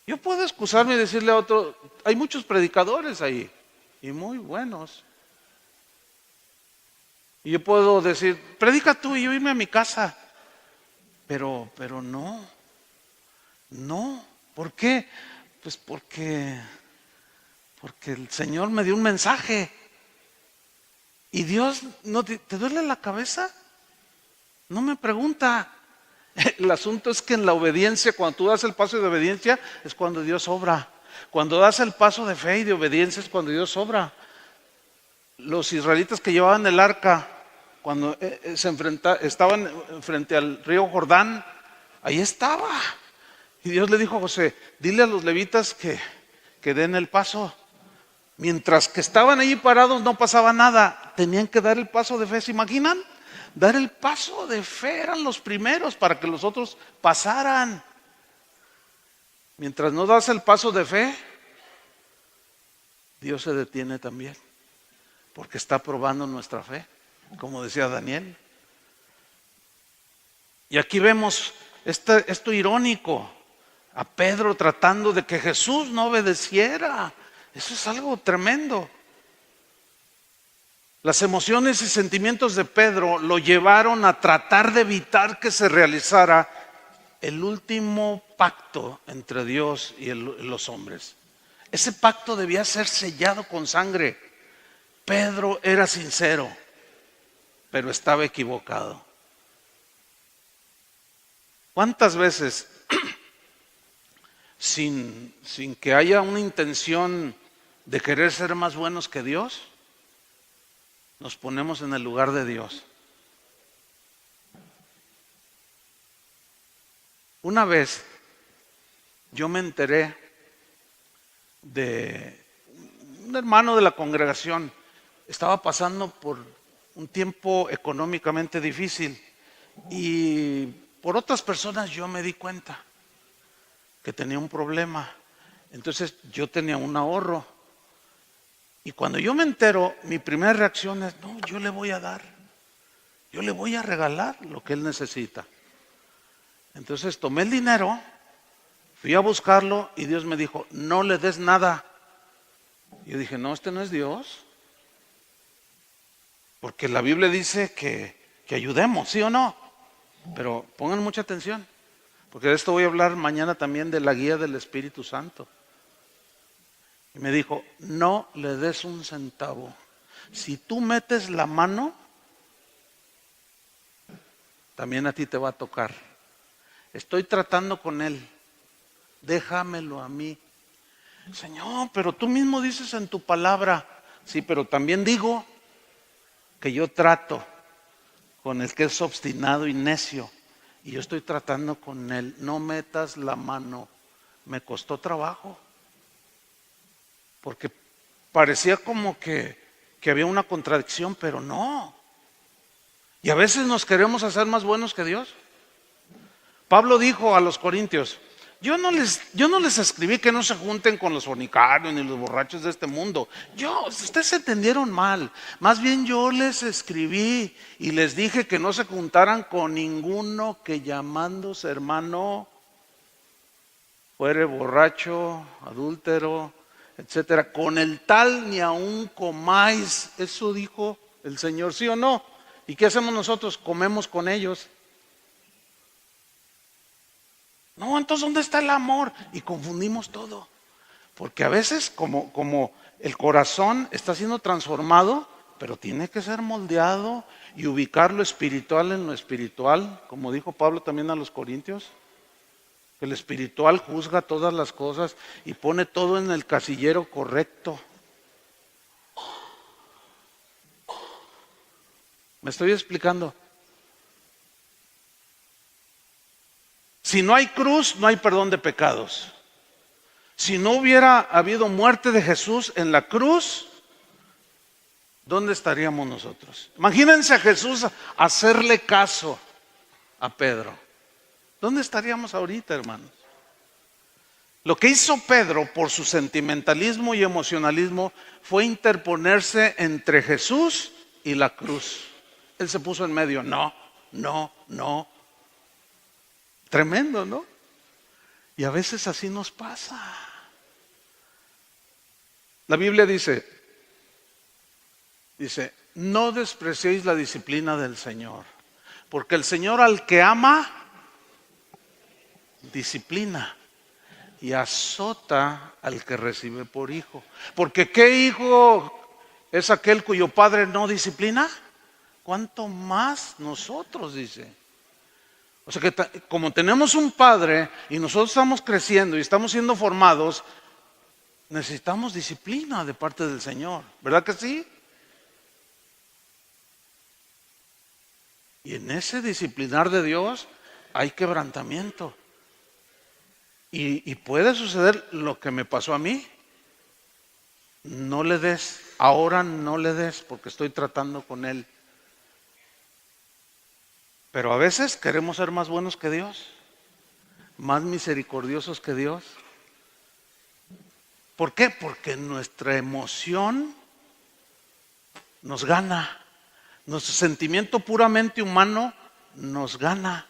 S1: Yo puedo excusarme y decirle a otro, hay muchos predicadores ahí y muy buenos. Y yo puedo decir, predica tú y yo irme a mi casa. Pero no. ¿Por qué? Pues porque el Señor me dio un mensaje. Y Dios, ¿no te duele la cabeza? No me pregunta. El asunto es que en la obediencia, cuando tú das el paso de obediencia, es cuando Dios obra. Cuando das el paso de fe y de obediencia es cuando Dios obra. Los israelitas que llevaban el arca, cuando estaban frente al río Jordán, ahí estaba. Y Dios le dijo a José, dile a los levitas que den el paso. Mientras que estaban allí parados no pasaba nada. Tenían que dar el paso de fe, ¿se imaginan? Dar el paso de fe, eran los primeros para que los otros pasaran. Mientras no das el paso de fe, Dios se detiene también, porque está probando nuestra fe, como decía Daniel. Y aquí vemos esto irónico, a Pedro tratando de que Jesús no obedeciera. Eso es algo tremendo. Las emociones y sentimientos de Pedro lo llevaron a tratar de evitar que se realizara el último pacto entre Dios y los hombres. Ese pacto debía ser sellado con sangre. Pedro era sincero, pero estaba equivocado. ¿Cuántas veces, sin que haya una intención de querer ser más buenos que Dios, nos ponemos en el lugar de Dios? Una vez yo me enteré de un hermano de la congregación, estaba pasando por un tiempo económicamente difícil y por otras personas yo me di cuenta que tenía un problema. Entonces yo tenía un ahorro. Y cuando yo me entero, mi primera reacción es, no, yo le voy a dar, yo le voy a regalar lo que él necesita. Entonces tomé el dinero, fui a buscarlo y Dios me dijo, no le des nada. Yo dije, no, este no es Dios. Porque la Biblia dice que ayudemos, ¿sí o no? Pero pongan mucha atención, porque de esto voy a hablar mañana también de la guía del Espíritu Santo. Y me dijo, no le des un centavo. Si tú metes la mano, también a ti te va a tocar. Estoy tratando con él. Déjamelo a mí. Señor, pero tú mismo dices en tu palabra. Sí, pero también digo. que yo trato con el que es obstinado y necio, y yo estoy tratando con él, no metas la mano. Me costó trabajo, porque parecía como que había una contradicción, pero no. Y a veces nos queremos hacer más buenos que Dios. Pablo dijo a los corintios, yo no les escribí que no se junten con los fornicarios ni los borrachos de este mundo. Ustedes se entendieron mal. Más bien yo les escribí y les dije que no se juntaran con ninguno que llamándose hermano fuere borracho, adúltero, etcétera. Con el tal ni aun comáis. Eso dijo el Señor, ¿sí o no? ¿Y qué hacemos nosotros? Comemos con ellos. No, entonces ¿dónde está el amor? Y confundimos todo. Porque a veces como el corazón está siendo transformado, pero tiene que ser moldeado y ubicar lo espiritual en lo espiritual, como dijo Pablo también a los corintios. Que el espiritual juzga todas las cosas y pone todo en el casillero correcto. ¿Me estoy explicando? Si no hay cruz, no hay perdón de pecados. Si no hubiera habido muerte de Jesús en la cruz, ¿dónde estaríamos nosotros? Imagínense a Jesús hacerle caso a Pedro. ¿Dónde estaríamos ahorita, hermanos? Lo que hizo Pedro por su sentimentalismo y emocionalismo fue interponerse entre Jesús y la cruz. Él se puso en medio, no. Tremendo, ¿no? Y a veces así nos pasa. La Biblia dice, no despreciéis la disciplina del Señor, porque el Señor al que ama, disciplina y azota al que recibe por hijo. Porque ¿qué hijo es aquel cuyo padre no disciplina? ¿Cuánto más nosotros, dice? O sea que como tenemos un padre y nosotros estamos creciendo y estamos siendo formados, necesitamos disciplina de parte del Señor, ¿verdad que sí? Y en ese disciplinar de Dios hay quebrantamiento. Y puede suceder lo que me pasó a mí. No le des, ahora no le des porque estoy tratando con él. Pero a veces queremos ser más buenos que Dios, más misericordiosos que Dios. ¿Por qué? Porque nuestra emoción nos gana. Nuestro sentimiento puramente humano nos gana.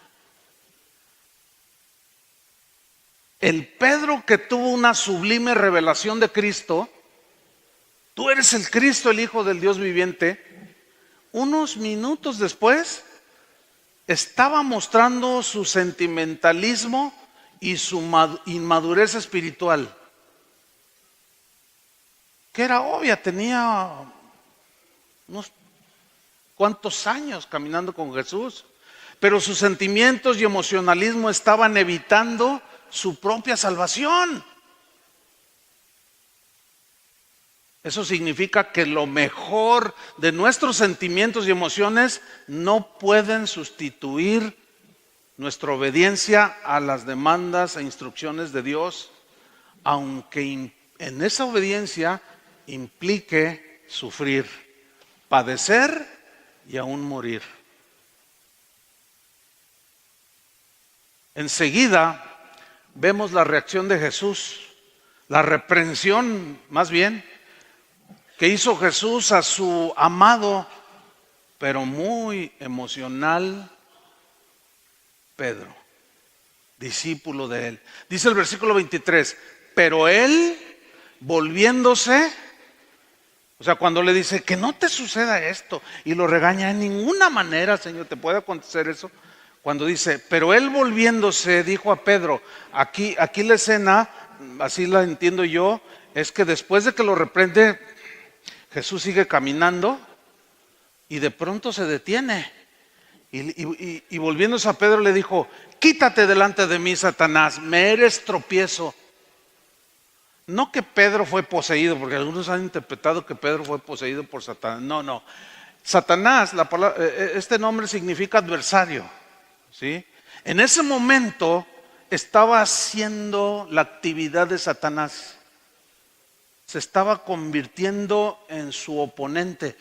S1: El Pedro que tuvo una sublime revelación de Cristo, tú eres el Cristo, el Hijo del Dios viviente, unos minutos después estaba mostrando su sentimentalismo y su inmadurez espiritual, que era obvia, tenía unos cuantos años caminando con Jesús, pero sus sentimientos y emocionalismo estaban evitando su propia salvación. Eso significa que lo mejor de nuestros sentimientos y emociones no pueden sustituir nuestra obediencia a las demandas e instrucciones de Dios, aunque en esa obediencia implique sufrir, padecer y aún morir. Enseguida vemos la reacción de Jesús, la reprensión más bien, que hizo Jesús a su amado, pero muy emocional Pedro, discípulo de él. Dice el versículo 23, pero él volviéndose, o sea, cuando le dice que no te suceda esto y lo regaña, en ninguna manera, Señor, te puede acontecer eso. Cuando dice, pero él volviéndose, dijo a Pedro, aquí la escena, así la entiendo yo, es que después de que lo reprende, Jesús sigue caminando y de pronto se detiene. Y volviéndose a Pedro le dijo, quítate delante de mí, Satanás, me eres tropiezo. No que Pedro fue poseído, porque algunos han interpretado que Pedro fue poseído por Satanás. No. Satanás, este nombre significa adversario, ¿sí? En ese momento estaba haciendo la actividad de Satanás. Se estaba convirtiendo en su oponente,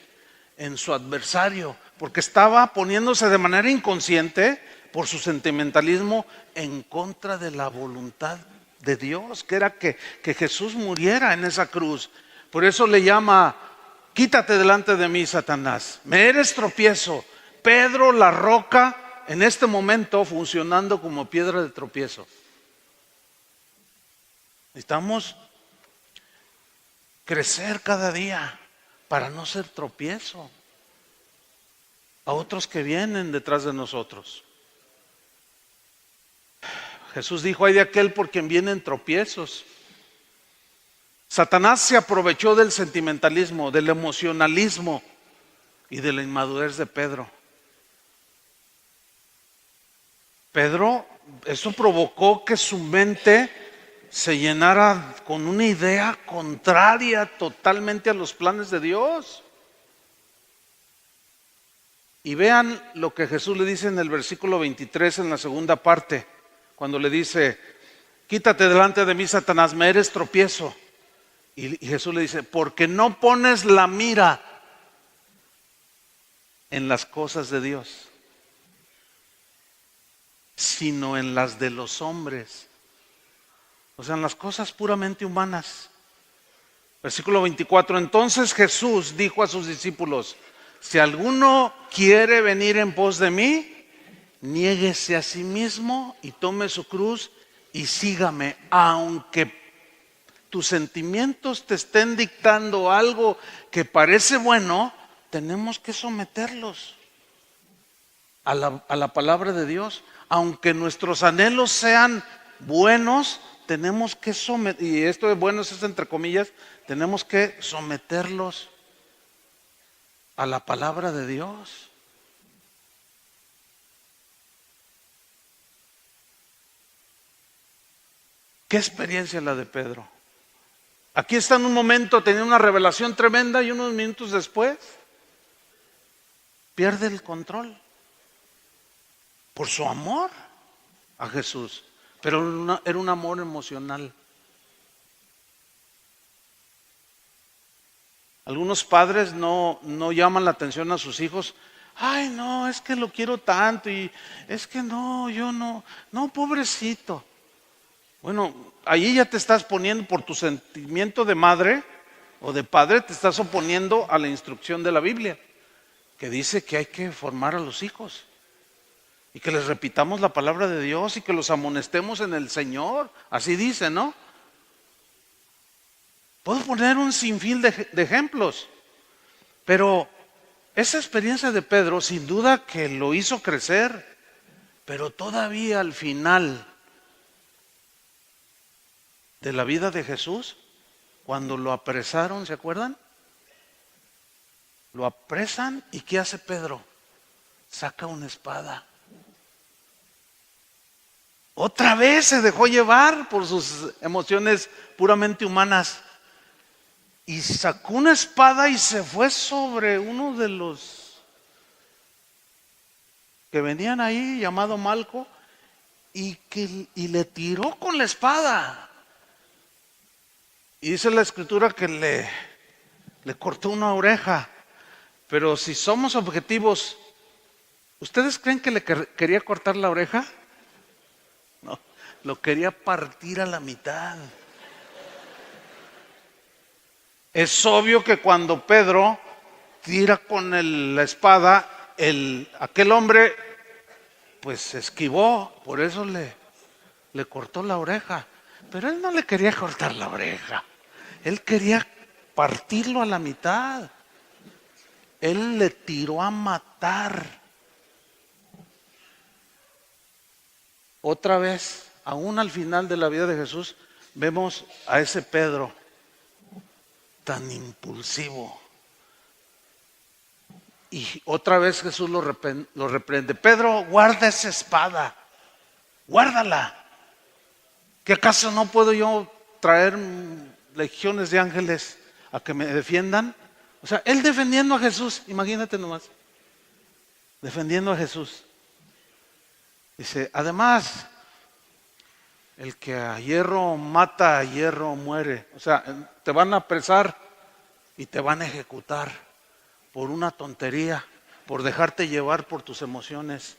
S1: en su adversario, porque estaba poniéndose de manera inconsciente por su sentimentalismo en contra de la voluntad de Dios, que era que Jesús muriera en esa cruz. Por eso le llama: quítate delante de mí, Satanás, me eres tropiezo. Pedro, la roca, en este momento funcionando como piedra de tropiezo. Necesitamos crecer cada día para no ser tropiezo a otros que vienen detrás de nosotros. Jesús dijo: ay de aquel por quien vienen tropiezos. Satanás se aprovechó del sentimentalismo, del emocionalismo y de la inmadurez de Pedro. Eso provocó que su mente se llenara con una idea contraria totalmente a los planes de Dios. Y vean lo que Jesús le dice en el versículo 23, en la segunda parte, cuando le dice: quítate delante de mí, Satanás, me eres tropiezo. Y Jesús le dice: porque no pones la mira en las cosas de Dios, sino en las de los hombres. O sea, en las cosas puramente humanas. Versículo 24, entonces Jesús dijo a sus discípulos: si alguno quiere venir en pos de mí, niéguese a sí mismo y tome su cruz y sígame. Aunque tus sentimientos te estén dictando algo que parece bueno, tenemos que someterlos a la palabra de Dios. Aunque nuestros anhelos sean buenos, tenemos que someter, y esto de buenos es entre comillas, tenemos que someterlos a la palabra de Dios. ¿Qué experiencia la de Pedro? Aquí está en un momento, tenía una revelación tremenda y unos minutos después pierde el control por su amor a Jesús. Pero era un amor emocional. Algunos padres no llaman la atención a sus hijos. Ay, no, es que lo quiero tanto y es que no, yo no, pobrecito. Bueno, ahí ya te estás poniendo por tu sentimiento de madre o de padre, te estás oponiendo a la instrucción de la Biblia, que dice que hay que formar a los hijos y que les repitamos la palabra de Dios y que los amonestemos en el Señor. Así dice, ¿no? Puedo poner un sinfín de ejemplos, pero esa experiencia de Pedro sin duda que lo hizo crecer, pero todavía al final de la vida de Jesús, cuando lo apresaron, ¿se acuerdan? Lo apresan y ¿qué hace Pedro? Saca una espada. Otra vez se dejó llevar por sus emociones puramente humanas y sacó una espada y se fue sobre uno de los que venían ahí, llamado Malco, y le tiró con la espada. Y dice la escritura que le cortó una oreja. Pero si somos objetivos, ¿ustedes creen que le quería cortar la oreja? No, lo quería partir a la mitad. Es obvio que cuando Pedro tira con la espada, aquel hombre pues se esquivó, por eso le cortó la oreja. Pero él no le quería cortar la oreja, él quería partirlo a la mitad. Él le tiró a matar. Otra vez, aún al final de la vida de Jesús, vemos a ese Pedro tan impulsivo. Y otra vez Jesús lo reprende. Pedro, guarda esa espada, guárdala. ¿Que acaso no puedo yo traer legiones de ángeles a que me defiendan? O sea, él defendiendo a Jesús, imagínate nomás, defendiendo a Jesús. Dice, además, el que a hierro mata, a hierro muere. O sea, te van a apresar y te van a ejecutar por una tontería, por dejarte llevar por tus emociones.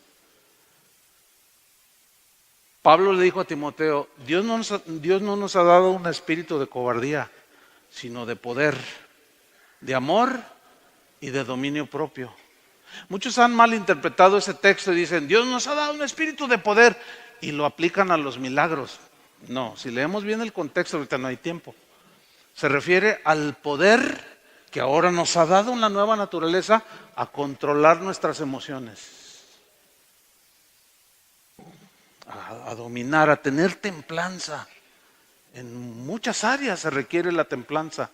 S1: Pablo le dijo a Timoteo, Dios no nos ha dado un espíritu de cobardía, sino de poder, de amor y de dominio propio. Muchos han malinterpretado ese texto y dicen, Dios nos ha dado un espíritu de poder, y lo aplican a los milagros. No, si leemos bien el contexto, ahorita no hay tiempo. Se refiere al poder que ahora nos ha dado una nueva naturaleza a controlar nuestras emociones. A dominar, a tener templanza. En muchas áreas se requiere la templanza.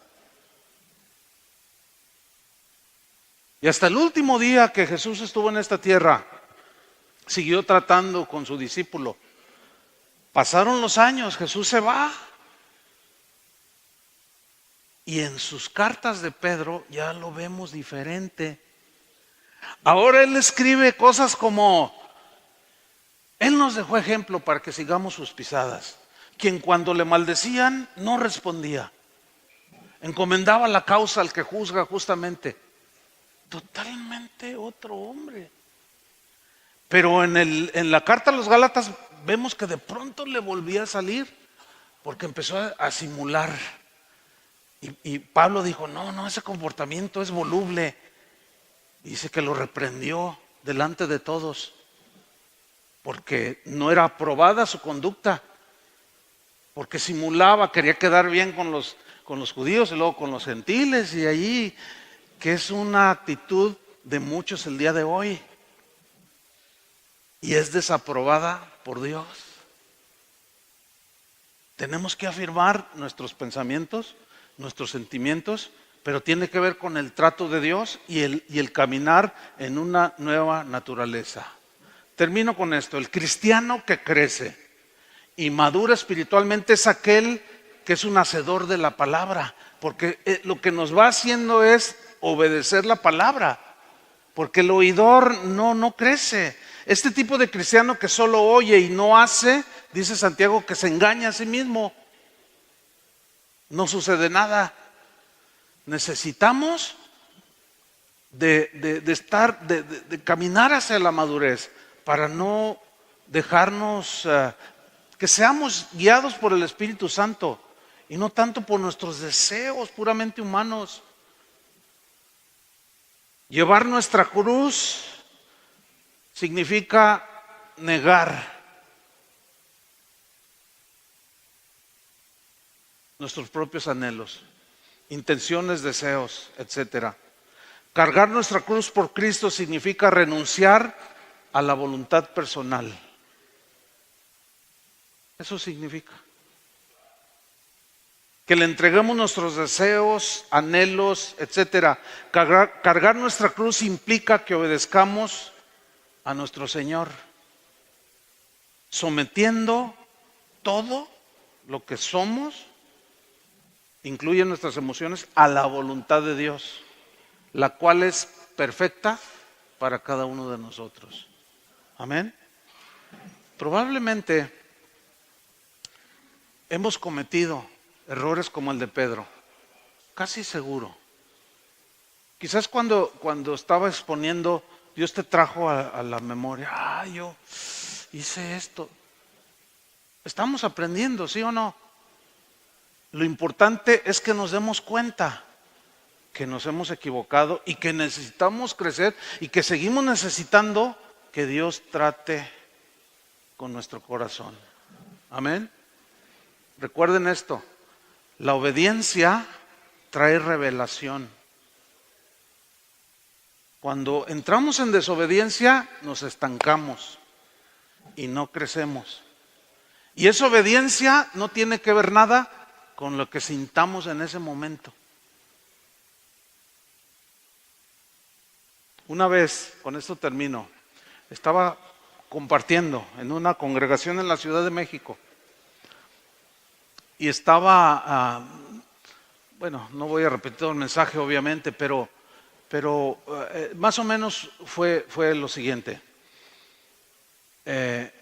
S1: Y hasta el último día que Jesús estuvo en esta tierra, siguió tratando con su discípulo. Pasaron los años, Jesús se va. Y en sus cartas de Pedro ya lo vemos diferente. Ahora él escribe cosas como, él nos dejó ejemplo para que sigamos sus pisadas. Quien cuando le maldecían no respondía. Encomendaba la causa al que juzga justamente. Totalmente otro hombre. Pero en la carta a los Gálatas vemos que de pronto le volvía a salir porque empezó a simular. Y Pablo dijo, no, ese comportamiento es voluble. Y dice que lo reprendió delante de todos porque no era aprobada su conducta, porque simulaba, quería quedar bien con los judíos y luego con los gentiles, y allí, que es una actitud de muchos el día de hoy, y es desaprobada por Dios. Tenemos que afirmar nuestros pensamientos, nuestros sentimientos, pero tiene que ver con el trato de Dios y el caminar en una nueva naturaleza. Termino con esto. El cristiano que crece y madura espiritualmente es aquel que es un hacedor de la palabra, porque lo que nos va haciendo es obedecer la palabra, porque el oidor no crece. Este tipo de cristiano que solo oye y no hace, dice Santiago, que se engaña a sí mismo. No sucede nada. Necesitamos de caminar hacia la madurez para no dejarnos, que seamos guiados por el Espíritu Santo y no tanto por nuestros deseos puramente humanos. Llevar nuestra cruz significa negar nuestros propios anhelos, intenciones, deseos, etc. Cargar nuestra cruz por Cristo significa renunciar a la voluntad personal. Eso significa que le entreguemos nuestros deseos, anhelos, etc. Cargar nuestra cruz implica que obedezcamos a nuestro Señor, sometiendo todo lo que somos, incluye nuestras emociones, a la voluntad de Dios, la cual es perfecta para cada uno de nosotros. Amén. Probablemente hemos cometido errores como el de Pedro, casi seguro. Quizás cuando estaba exponiendo, Dios te trajo a la memoria, yo hice esto. Estamos aprendiendo, ¿sí o no? Lo importante es que nos demos cuenta que nos hemos equivocado y que necesitamos crecer y que seguimos necesitando que Dios trate con nuestro corazón. Amén. Recuerden esto, la obediencia trae revelación. Cuando entramos en desobediencia nos estancamos y no crecemos. Y esa obediencia no tiene que ver nada con lo que sintamos en ese momento. Una vez, con esto termino, estaba compartiendo en una congregación en la Ciudad de México y estaba bueno, no voy a repetir todo el mensaje obviamente, pero más o menos fue lo siguiente.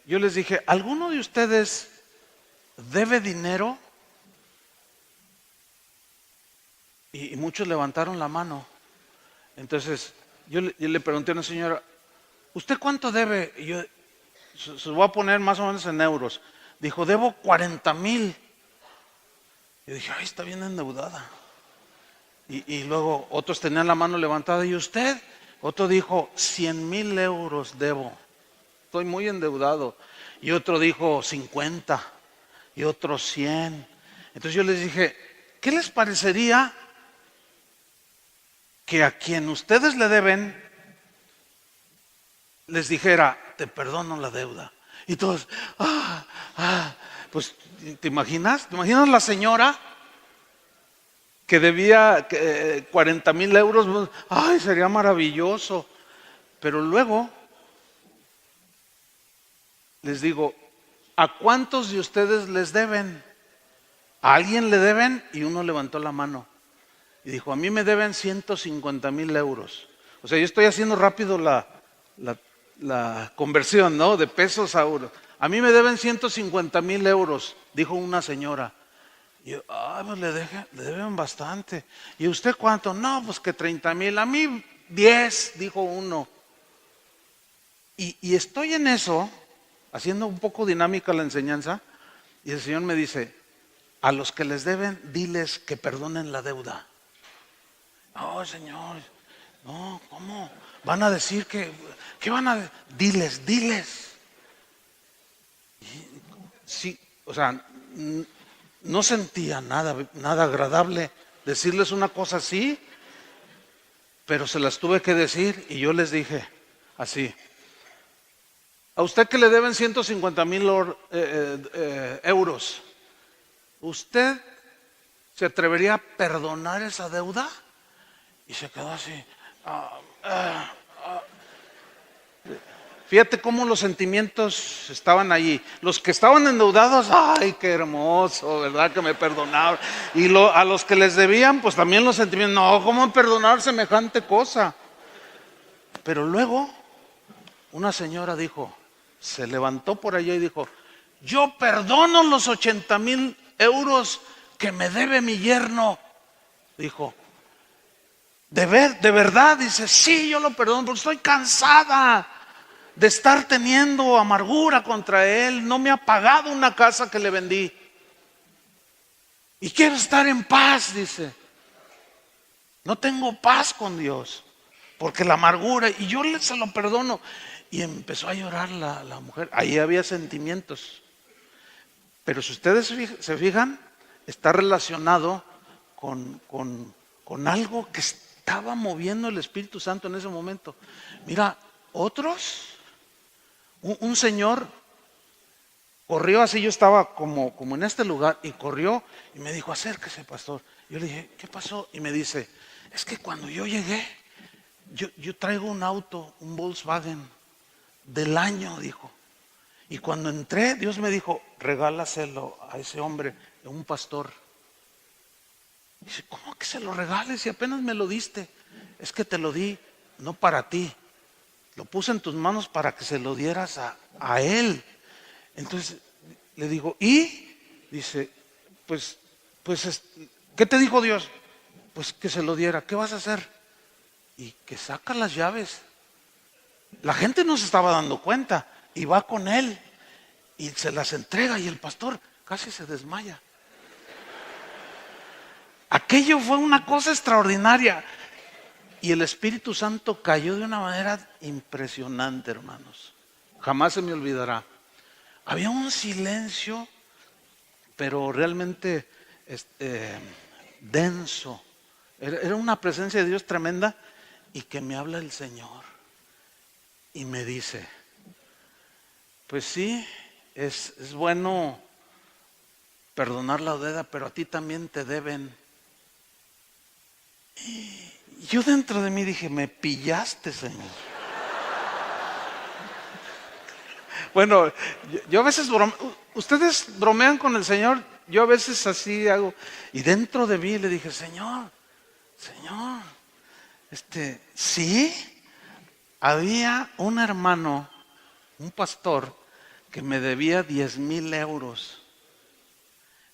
S1: Yo les dije, ¿alguno de ustedes debe dinero? Y muchos levantaron la mano. Entonces yo le pregunté a una señora, ¿usted cuánto debe? Y yo se lo voy a poner más o menos en euros. Dijo, debo 40,000. Yo dije, ay, está bien endeudada. Y luego otros tenían la mano levantada. ¿Y usted? Otro dijo, 100,000 euros debo. Estoy muy endeudado. Y otro dijo 50. Y otro 100. Entonces yo les dije, ¿qué les parecería que a quien ustedes le deben les dijera, te perdono la deuda? Y todos, pues, ¿te imaginas? ¿Te imaginas la señora que debía 40,000 euros? Ay, sería maravilloso. Pero luego les digo, ¿a cuántos de ustedes les deben? ¿A alguien le deben? Y uno levantó la mano y dijo, a mí me deben 150,000 euros. O sea, yo estoy haciendo rápido la conversión, ¿no? De pesos a euros. A mí me deben 150,000 euros, dijo una señora. Y yo, pues le deben bastante. ¿Y usted cuánto? No, pues que 30,000. A mí 10, dijo uno. Y estoy en eso, haciendo un poco dinámica la enseñanza, y el Señor me dice, a los que les deben, diles que perdonen la deuda. No, Señor, no, ¿cómo? Van a decir ¿qué van a decir? Diles. Sí, o sea, no sentía nada agradable decirles una cosa así, pero se las tuve que decir y yo les dije así. A usted que le deben 150,000 euros, ¿usted se atrevería a perdonar esa deuda? Y se quedó así. Fíjate cómo los sentimientos estaban allí. Los que estaban endeudados, ay, qué hermoso, ¿verdad? Que me perdonaron. Y a los que les debían, pues también los sentimientos, no, ¿cómo perdonar semejante cosa? Pero luego, una señora dijo, se levantó por allá y dijo, yo perdono los 80,000 euros que me debe mi yerno. Dijo, ¿de verdad? Dice, sí, yo lo perdono porque estoy cansada de estar teniendo amargura contra él. No me ha pagado una casa que le vendí. Y quiero estar en paz, dice. No tengo paz con Dios porque la amargura, y yo se lo perdono. Y empezó a llorar la mujer. Ahí había sentimientos. Pero si ustedes se fijan, está relacionado con algo que estaba moviendo el Espíritu Santo en ese momento. Mira, otros, un señor corrió así, yo estaba como en este lugar, y corrió y me dijo, acérquese, pastor. Yo le dije, ¿qué pasó? Y me dice, es que cuando yo llegué, yo traigo un auto, un Volkswagen del año, dijo. Y cuando entré, Dios me dijo, regálaselo a ese hombre, a un pastor. Dice, ¿cómo que se lo regales si apenas me lo diste? Es que te lo di, no para ti. Lo puse en tus manos para que se lo dieras a él. Entonces le digo, ¿y? Dice, pues, ¿qué te dijo Dios? Pues que se lo diera. ¿Qué vas a hacer? Y que saca las llaves. La gente no se estaba dando cuenta y va con él y se las entrega y el pastor casi se desmaya. Aquello fue una cosa extraordinaria y el Espíritu Santo cayó de una manera impresionante, hermanos. Jamás se me olvidará. Había un silencio, pero realmente denso. Era una presencia de Dios tremenda y que me habla el Señor y me dice, pues sí, es bueno perdonar la deuda, pero a ti también te deben. Y yo dentro de mí dije, me pillaste, Señor. Bueno, yo a veces ustedes bromean con el Señor. yo a veces así hago. Y dentro de mí le dije, Señor, sí, había un hermano, un pastor, que me debía 10,000 euros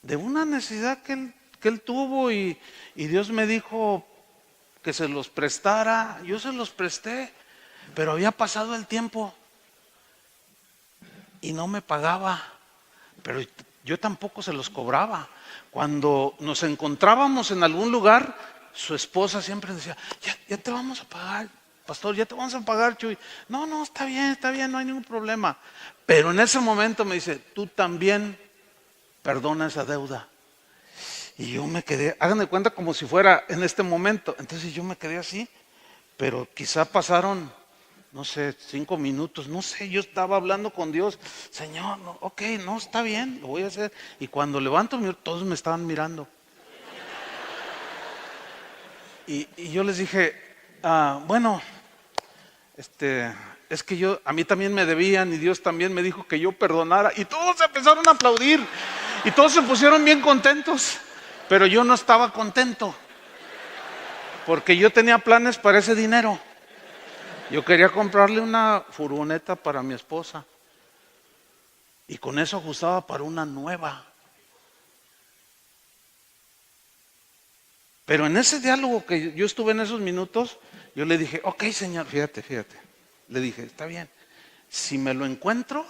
S1: de una necesidad que él tuvo y Dios me dijo que se los prestara. Yo se los presté, pero había pasado el tiempo y no me pagaba, pero yo tampoco se los cobraba. Cuando nos encontrábamos en algún lugar, su esposa siempre decía, ya te vamos a pagar, pastor, ya te vamos a pagar, Chuy. No, está bien, no hay ningún problema. Pero en ese momento me dice, tú también perdona esa deuda. Y yo me quedé, hagan de cuenta como si fuera en este momento. Entonces yo me quedé así, pero quizá pasaron, no sé, 5 minutos, no sé, yo estaba hablando con Dios, Señor, no, ok, no, está bien, lo voy a hacer. Y cuando levanto, todos me estaban mirando. Y yo les dije, bueno, es que a mí también me debían y Dios también me dijo que yo perdonara. Y todos empezaron a aplaudir y todos se pusieron bien contentos, pero yo no estaba contento porque yo tenía planes para ese dinero. Yo quería comprarle una furgoneta para mi esposa y con eso ajustaba para una nueva. Pero en ese diálogo que yo estuve en esos minutos, yo le dije, ok, Señor, fíjate. Le dije, está bien, si me lo encuentro,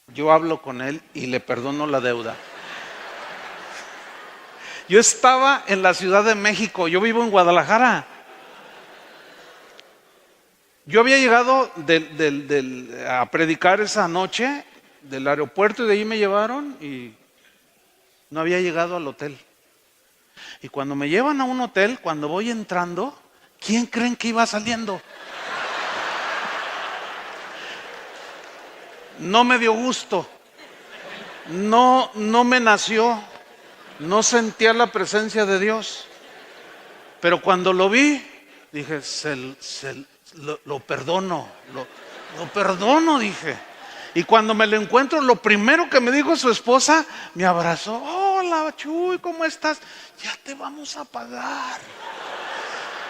S1: yo hablo con él y le perdono la deuda. Yo estaba en la Ciudad de México, yo vivo en Guadalajara. Yo había llegado a predicar esa noche del aeropuerto y de ahí me llevaron y no había llegado al hotel. Y cuando me llevan a un hotel, cuando voy entrando, ¿quién creen que iba saliendo? No me dio gusto, no me nació, no sentía la presencia de Dios. Pero cuando lo vi, dije, lo perdono, lo perdono, dije. Y cuando me lo encuentro, lo primero que me dijo su esposa, me abrazó. Hola, Chuy, ¿cómo estás? Ya te vamos a pagar.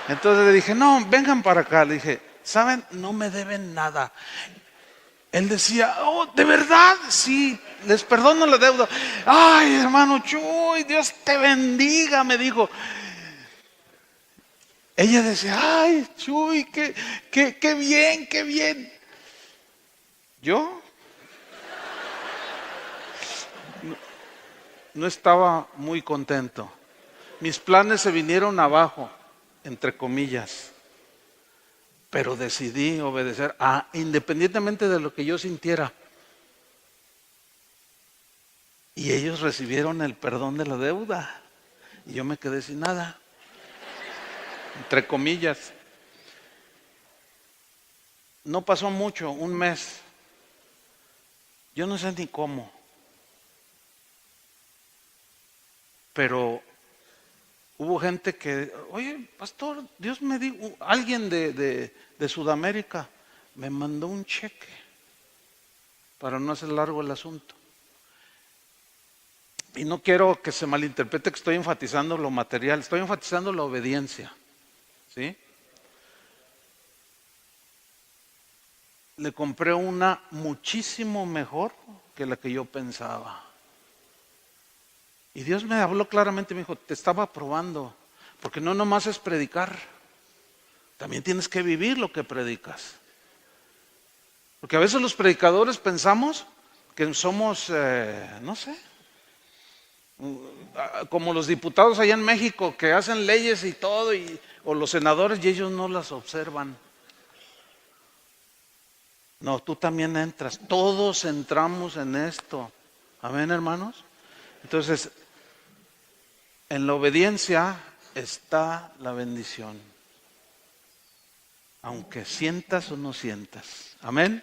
S1: Entonces le dije, no, vengan para acá. Le dije, ¿saben? No me deben nada. Él decía, ¿de verdad? Sí, les perdono la deuda. Ay, hermano Chuy, Dios te bendiga, me dijo. Ella decía, ay, Chuy, qué bien. Yo no estaba muy contento. Mis planes se vinieron abajo, entre comillas. Pero decidí obedecer, independientemente de lo que yo sintiera. Y ellos recibieron el perdón de la deuda. Y yo me quedé sin nada. Entre comillas. No pasó mucho, un mes. Yo no sé ni cómo. Pero hubo gente que, oye, pastor, Dios me dijo, alguien de Sudamérica me mandó un cheque, para no hacer largo el asunto. Y no quiero que se malinterprete que estoy enfatizando lo material, estoy enfatizando la obediencia. ¿Sí? Le compré una muchísimo mejor que la que yo pensaba. Y Dios me habló claramente, me dijo, te estaba probando, porque no nomás es predicar, también tienes que vivir lo que predicas. Porque a veces los predicadores pensamos que somos, no sé, como los diputados allá en México que hacen leyes y todo, o los senadores y ellos no las observan. No, tú también entras, todos entramos en esto. Amén, hermanos. Entonces, en la obediencia está la bendición, aunque sientas o no sientas. Amén.